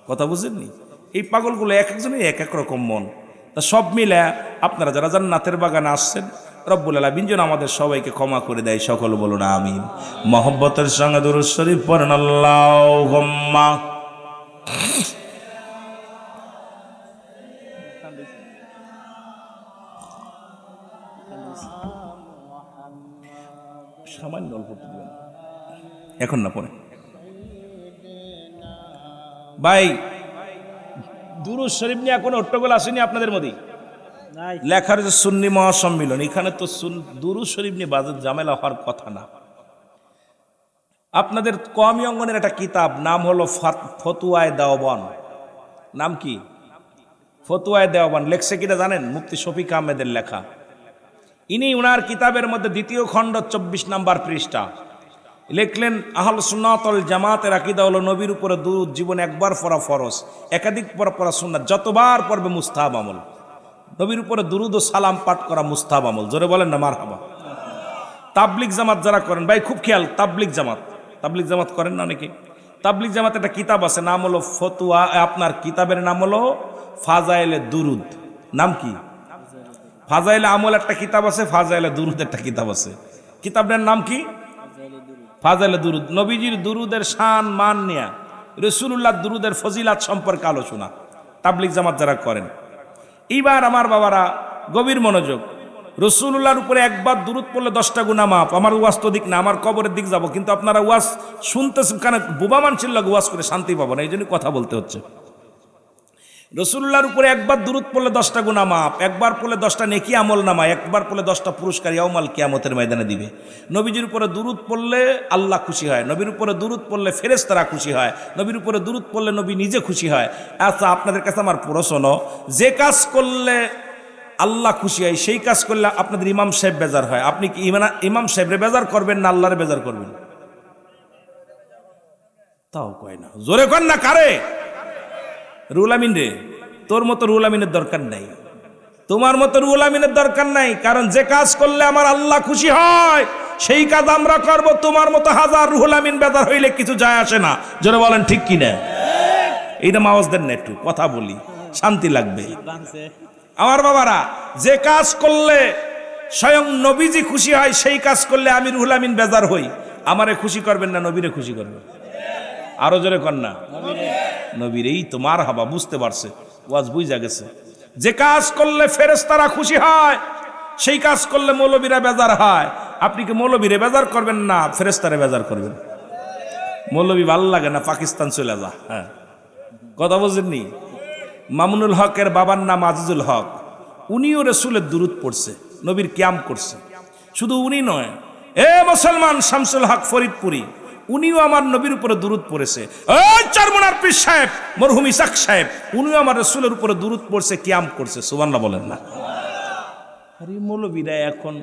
কথা বুঝেননি? এই পাগলগুলো এক একজনের এক এক রকম মন। তা সব মিলে আপনারা যারা জান্নাতের বাগানে আসছেন, রব্বুল আলামিন যেন আমাদের সবাইকে ক্ষমা করে দেয়। সকল বলুন আমিন। মহব্বতের সঙ্গে দুরূদ শরীফ পড়েন আল্লাহুম্মা। সামান্য অল্প দিবেন, এখন না পরে। ভাই দুরূদ শরীফ নিয়ে কোনো হট্টগোল আসেনি আপনাদের মধ্যে? নাই লেখার যে সুন্নি মহাসম্মিলন, এখানে তো দুরূদ শরীফ নিয়ে বাজার ঝামেলা হওয়ার কথা না। আপনাদের কওমি অঙ্গনের একটা কিতাব নাম হলো ফতুয়ায়ে দেওবান। নাম কি? ফতুয়ায়ে দেওবান। লেখছে কিনা জানেন? মুফতি শফিক আহমেদের লেখা। ইনি উনার কিতাবের মধ্যে দ্বিতীয় খণ্ড 24 নম্বর পৃষ্ঠা লিখলেন, আহলে সুন্নাত ওয়াল জামাতের আকীদা হলো নবীর উপরে দুরূদ জীবনে একবার পড়া ফরজ, একাধিক পড়া সুন্নাত, যতবার পড়বে মুস্তাহাব আমল। নবীর উপরে দুরূদ ও সালাম পাঠ করা মুস্তাহাব আমল। জোরে বলেন না মারহাবা। তাবলিগ জামাত যারা করেন ভাই খুব খেয়াল, তাবলিগ জামাত করেন না অনেকে? তাবলিগ জামাত একটা কিতাব আছে, নাম হলো ফতুয়া, আপনার কিতাবের নাম হলো ফাজাইলে দুরুদ। নাম কি? ফাজাইলে আমল একটা কিতাব আছে, ফাজাইলে দুরুদ একটা কিতাব আছে। কিতাবটার নাম কি? ফাজাইলে দুরুদ। নবীজির দুরুদের শান মান নিয়া, রাসূলুল্লাহ দুরুদের ফজিলাত সম্পর্কে আলোচনা তাবলিগ জামাত যারা করেন। এইবার আমার বাবারা গভীর মনোযোগ, রাসূলুল্লাহর উপরে একবার দুরুদ পড়লে 10টা গুনাহ মাফ। আমার ওয়াজ তো দিক না, আমার কবরের দিক যাব, কিন্তু আপনারা ওয়াজ শুনতেছেন কারণ বোবা মানুষের লাগে ওয়াজ করে শান্তি পাবো না, এই জন্য কথা বলতে হচ্ছে। রাসূলুল্লাহর উপরে একবার দুরুদ পড়লে 10টা গুনাহ মাফ, একবার পড়লে 10টা নেকি আমল নামায়, একবার পড়লে 10টা পুরস্কার ইয়াউমাল কিয়ামতের ময়দানে দিবে। নবীজির উপরে দুরুদ পড়লে আল্লাহ খুশি হয়, নবীর উপরে দুরুদ পড়লে ফেরেশতারা খুশি হয়, নবীর উপরে দুরুদ পড়লে নবী নিজে খুশি হয়। আচ্ছা, আপনাদের কাছে আমার প্রশ্ন, যে কাজ করলে আল্লাহ খুশি হয় সেই কাজ করলে আপনাদের ইমাম সাহেব বেজার হয়, আপনি কি ইমাম সাহেবরে বেজার করবেন না আল্লাহরে বেজার করবেন? তাও কয় না, জোরে কর না। কারে? রুহুল আমিন রে। তোর মতো রুহুল আমিনের দরকার নাই, তোমার মতো রুহুল আমিনের দরকার নাই, কারণ যে কাজ করলে আমার আল্লাহ খুশি হয় সেই কাজ আমরা করব। তোমার মতো হাজার রুহুল আমিন বেজার হইলে কিছু যায় আসে না। জোরে বলেন ঠিক কিনা? এইটা আওয়াজ দেন না, একটু কথা বলি, শান্তি লাগবে। আমার বাবারা, যে কাজ করলে স্বয়ং নবীজি খুশি হয় সেই কাজ করলে আমি রুহুল আমিন বেজার হই, আমারে খুশি করবেন না নবীরে খুশি করবেন? আরো জোরে কর না। নবীর। এই তো মারহাবা, বুঝতে পারছে, ওয়াজ বুঝা গেছে। যে কাজ করলে ফেরেশতারা খুশি হয় সেই কাজ করলে মৌলবীরা বেজার হয়। আপনি কি মৌলবীরে বেজার করবেন না ফেরেশতারে বেজার করবেন? মৌলবী ভালো লাগে না, পাকিস্তান চলে যা। হ্যাঁ, কথা বুঝেননি? মামুনুল হকের বাবার নাম আজিজুল হক, উনিও রাসূলের দুরূদ পড়ছে, নবীর কিয়াম করছে। শুধু উনি নয়, এ মুসলমান শামসুল হক ফরিদপুরি, উনিও আমার নবীর উপরে দুরূদ পড়েছে। ওই চারমোনার পীর সাহেব মরহুম ইসাক সাহেব, উনিও আমার রাসূলের উপরে দুরূদ পড়ছে, কিয়াম করছে। সুবহানাল্লাহ বলেন না? আরে মৌলবীরা এখন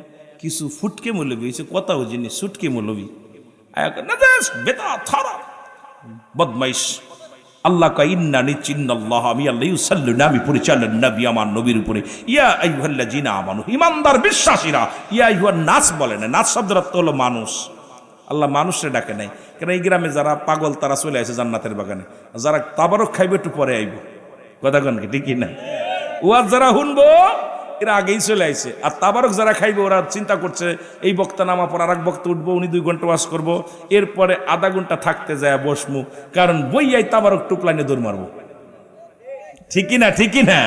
কিছু ফুটকে মৌলবী হয়েছে, কথাও জিনিস সুটকে মৌলবী, বদমাইশ। আল্লাহ কয় ইন্না নিচিন্নাল্লাহ, আমি আল্লাহ ইউসাল্লুনা, আমি পরিচালন নবী আমার নবীর উপরে। ইয়া আইয়ুহাল্লাযিনা আমানু, ঈমানদার বিশ্বাসীরা। ইয়া আইয়ুহান নাস বলে না, নাস শব্দের অর্থ হলো মানুষ। আল্লাহ মানুষরে ডাকে নাই, কেন এই গ্রামে যারা পাগল তারা চলে আসে জান্নাতের বাগানে, যারা তাবারক খাইবে একটু পরে আইব। কথা কন কি ঠিক না? ওয়াজ যারা শুনবো এরা আগেই চলে আইছে, আর তাবারক যারা খাইবে ওরা চিন্তা করছে এই বক্তা নামা পর আর এক বক্তা উঠবো, উনি 2 ঘন্টা ওয়াজ করবো, এরপরে আধা ঘন্টা থাকতে যায় বসমু, কারণ বইয়াই তাবারক টুপলাইনে দৌড় মারবো। ঠিকই না? ঠিকই না?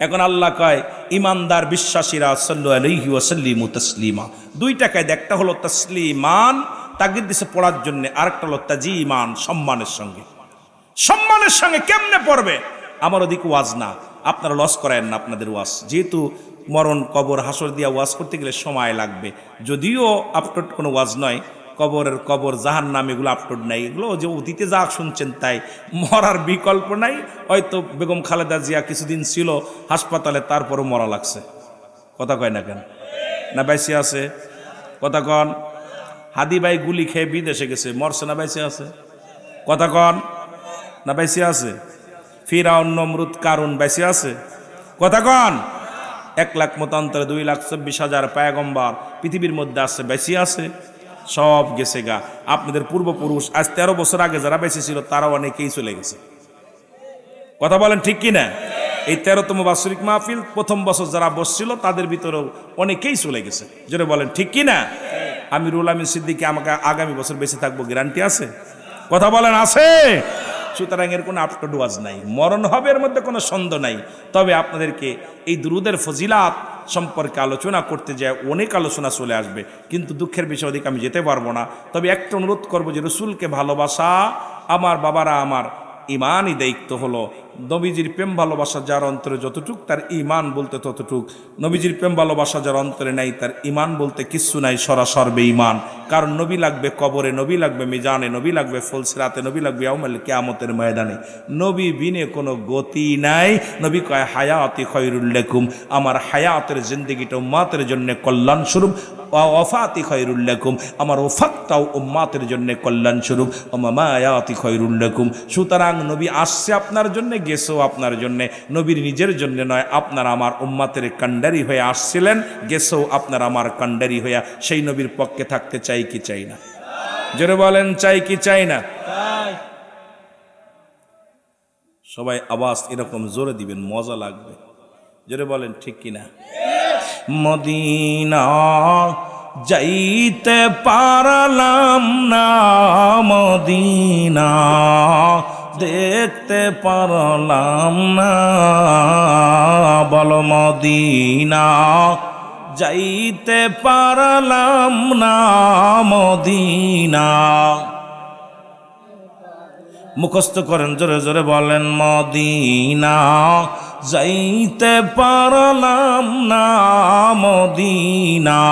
এখন আল্লাহ কয় ইমানদার বিশ্বাসীরা সাল্লু আলাইহি ওয়া সাল্লিমু তাসলিমা। 2টা কায়দা, একটা হলো তাসলিমান তাকবীর দিছে পড়ার জন্য, আরেকটা হলো তাজিমান সম্মানের সঙ্গে। সম্মানের সঙ্গে কেমনে পড়বে? আমার ওদিকে ওয়াজ না, আপনারা লস করেন না আপনাদের ওয়াজ, যেহেতু মরণ কবর হাসর দিয়া ওয়াজ করতে গেলে সময় লাগবে। যদিও আপলোড কোনো ওয়াজ নয়, কবর জাহান্নাম এগুলো আপলোড নাই, এগুলো যে অতীতে যা শুনছেন তাই, মরার বিকল্প নাই। হয়তো বেগম খালেদা জিয়া কিছুদিন ছিল হাসপাতালে, তারপরও মরা লাগছে। কথা কয় না কেন? না বাইসে আছে? কথা কন। হাদি ভাই গুলি খেয়ে বিদেশে গেছে, মরছে না বাইসে আছে? কথা কন না বাইসে আছে? ফিরাউন নমরুদ কারুন বাইসে আছে? কথা কন। 1 লাখ মতান্তরে 2,24,000 পয়গম্বর পৃথিবীর মধ্যে আছে, বেশি আছে, সব গেছে গা। আপনাদের পূর্বপুরুষ আজ 13 বছর আগে যারা বেঁচে ছিল তারা অনেকেই চলে গেছে। কথা বলেন ঠিক কিনা? এই 13তম বাৎসরিক মাহফিল প্রথম বছর যারা বসছিল তাদের ভিতরেও অনেকেই চলে গেছে। জোরে বলেন ঠিক কিনা? আমিরুল আমিন সিদ্দিকী আমাকে আগামী বছর বেঁচে থাকবো, গ্যারান্টি আছে? কথা বলেন আছে? সুতরাং এর কোনো আফটার ডুয়াজ নাই, মরণ হবে এর মধ্যে কোনো সন্দেহ নাই। তবে আপনাদেরকে এই দুরুদের ফজিলাত সম্পর্কে আলোচনা করতে যায় অনেক আলোচনা চলে আসবে, কিন্তু দুঃখের বিষয় ওদিকে আমি যেতে পারবো না। তবে একটা অনুরোধ করবো যে রসুলকে ভালোবাসা আমার বাবারা, আমার ইমানই দায়িত্ব হলো। নবীজির প্রেম ভালোবাসা যার অন্তরে যতটুক তার ইমান বলতে ততটুক। নবীজির প্রেম ভালোবাসা যার অন্তরে নাই তার ইমান বলতে কিচ্ছু নাই, সরাসর বেঈমান। কারণ নবী লাগবে কবরে, নবী লাগবে মিজানে, নবী লাগবে ফুলসিরাতে, নবী লাগবে ইয়াউমুল কিয়ামতের ময়দানে। নবী বিনে কোনো গতি নাই। নবী কয় হায়াতি খয়রুল লাকুম, আমার হায়াতের জিন্দেগিটা উম্মতের জন্য কল্যাণ স্বরূপ। ওয়াফাতি খয়রুল লাকুম, আমার ওফাতটাও উম্মতের জন্য কল্যাণ স্বরূপ। মামায়াতি খয়রুল লাকুম। সুতরাং নবী আসছে আপনার জন্য, গেছেও আপনার জন্য। নবীর নিজের জন্য নয়, আপনার আমার উম্মতের কান্ডারি হয়ে আসছিলেন, গেছেও আপনার আমার কান্ডারি হইয়া। সেই নবীর পক্ষে থাকতে চাই কি চাই না? জোরে বলেন চাই কি চাই না? সবাই আওয়াজ এরকম জোরে দিবেন, মজা লাগবে। জোরে বলেন ঠিক কিনা? মদিনা যাইতে পারলাম না, মদিনা দেখতে পারলাম না, বলো মদিনা যাইতে পারলাম না, মদিনা। মুখস্থ করেন, জোরে জোরে বলেন মদিনা যাইতে পারলাম না, মদিনা।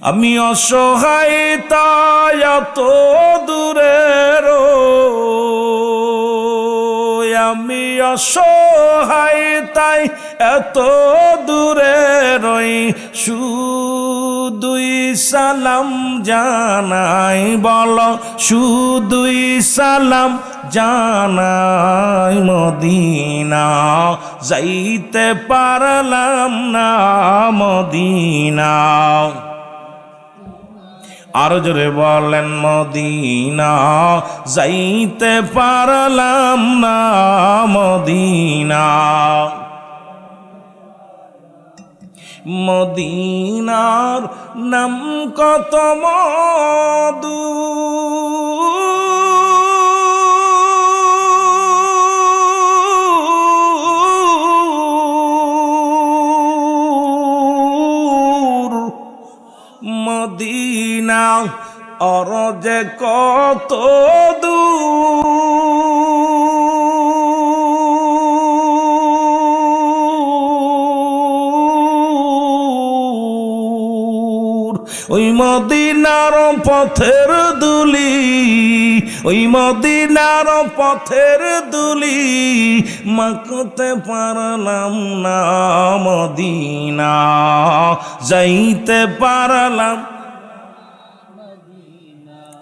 আমি অসহায় তাই এত দূরের, আমি অসহায় তাই এত দূরের, শুধুই সালাম জানাই, বলো শুধুই সালাম জানাই, মদিনা যাইতে পারলাম না, মদিনা। আরো জোরে বলেন মদিনা যাইতে পারলাম না, মদিনা। মদিনার নাম কত মধু, মদিনা আর যে কত দূর, ওই মদিনার পথের দুলি, ওই মদিনার পথের দুলি মাখতে পারলাম না, মদিনা যাইতে পারলাম।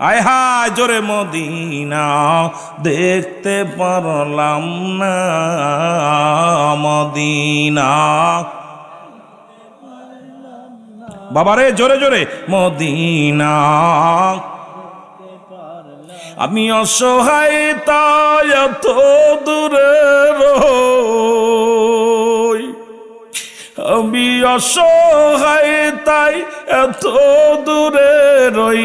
আয় হায় জোরে মদিনা দেখতে পারলাম না, মদিনা। বাবারে জোরে জোরে মদিনা। আমি অসহায় তাই এত দূরে রই, আমি অসহায় তাই এত দূরে রই,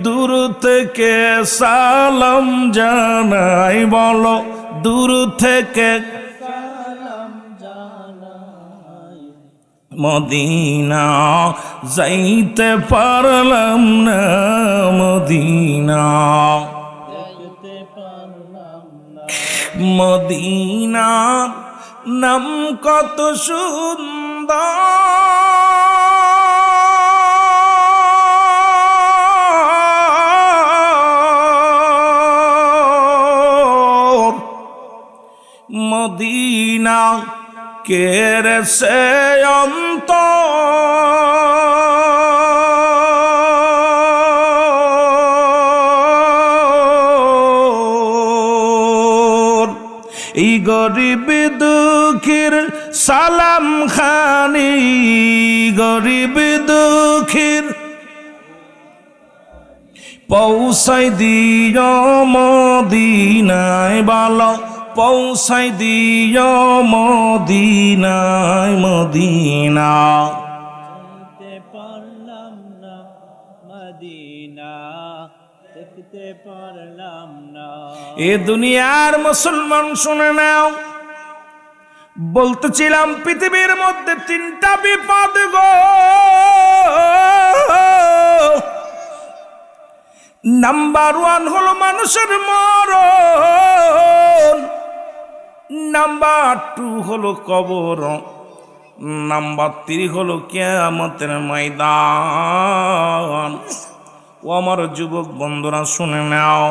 দূর থেকে সালাম জানাই, বলো দূর থেকে সালাম জানাই, মদিনা যাইতে পারলাম না, মদিনা দেখতে পারলাম না। মদিনার নাম কত সুন্দর, মদিনা কেরে সে অন্তর, এই গরিব দুঃখীর পারলাম খানি গরিব দুঃখীর পৌঁছাই দিও মদিনায় বালা পৌঁছাই দিও মদিনায় মদিনা চিনতে পারলাম না মদিনা দেখতে পারলাম না এ দুনিয়ার মুসলমান শুনে নাও বলতেছিলাম পৃথিবীর মধ্যে তিনটা বিপদ গো নাম্বার 1 হলো মানুষের মরণ, নাম্বার 2 হলো কবর, নাম্বার 3 হলো কিয়ামতের ময়দান। ও আমার যুবক বন্ধুরা শুনে নাও,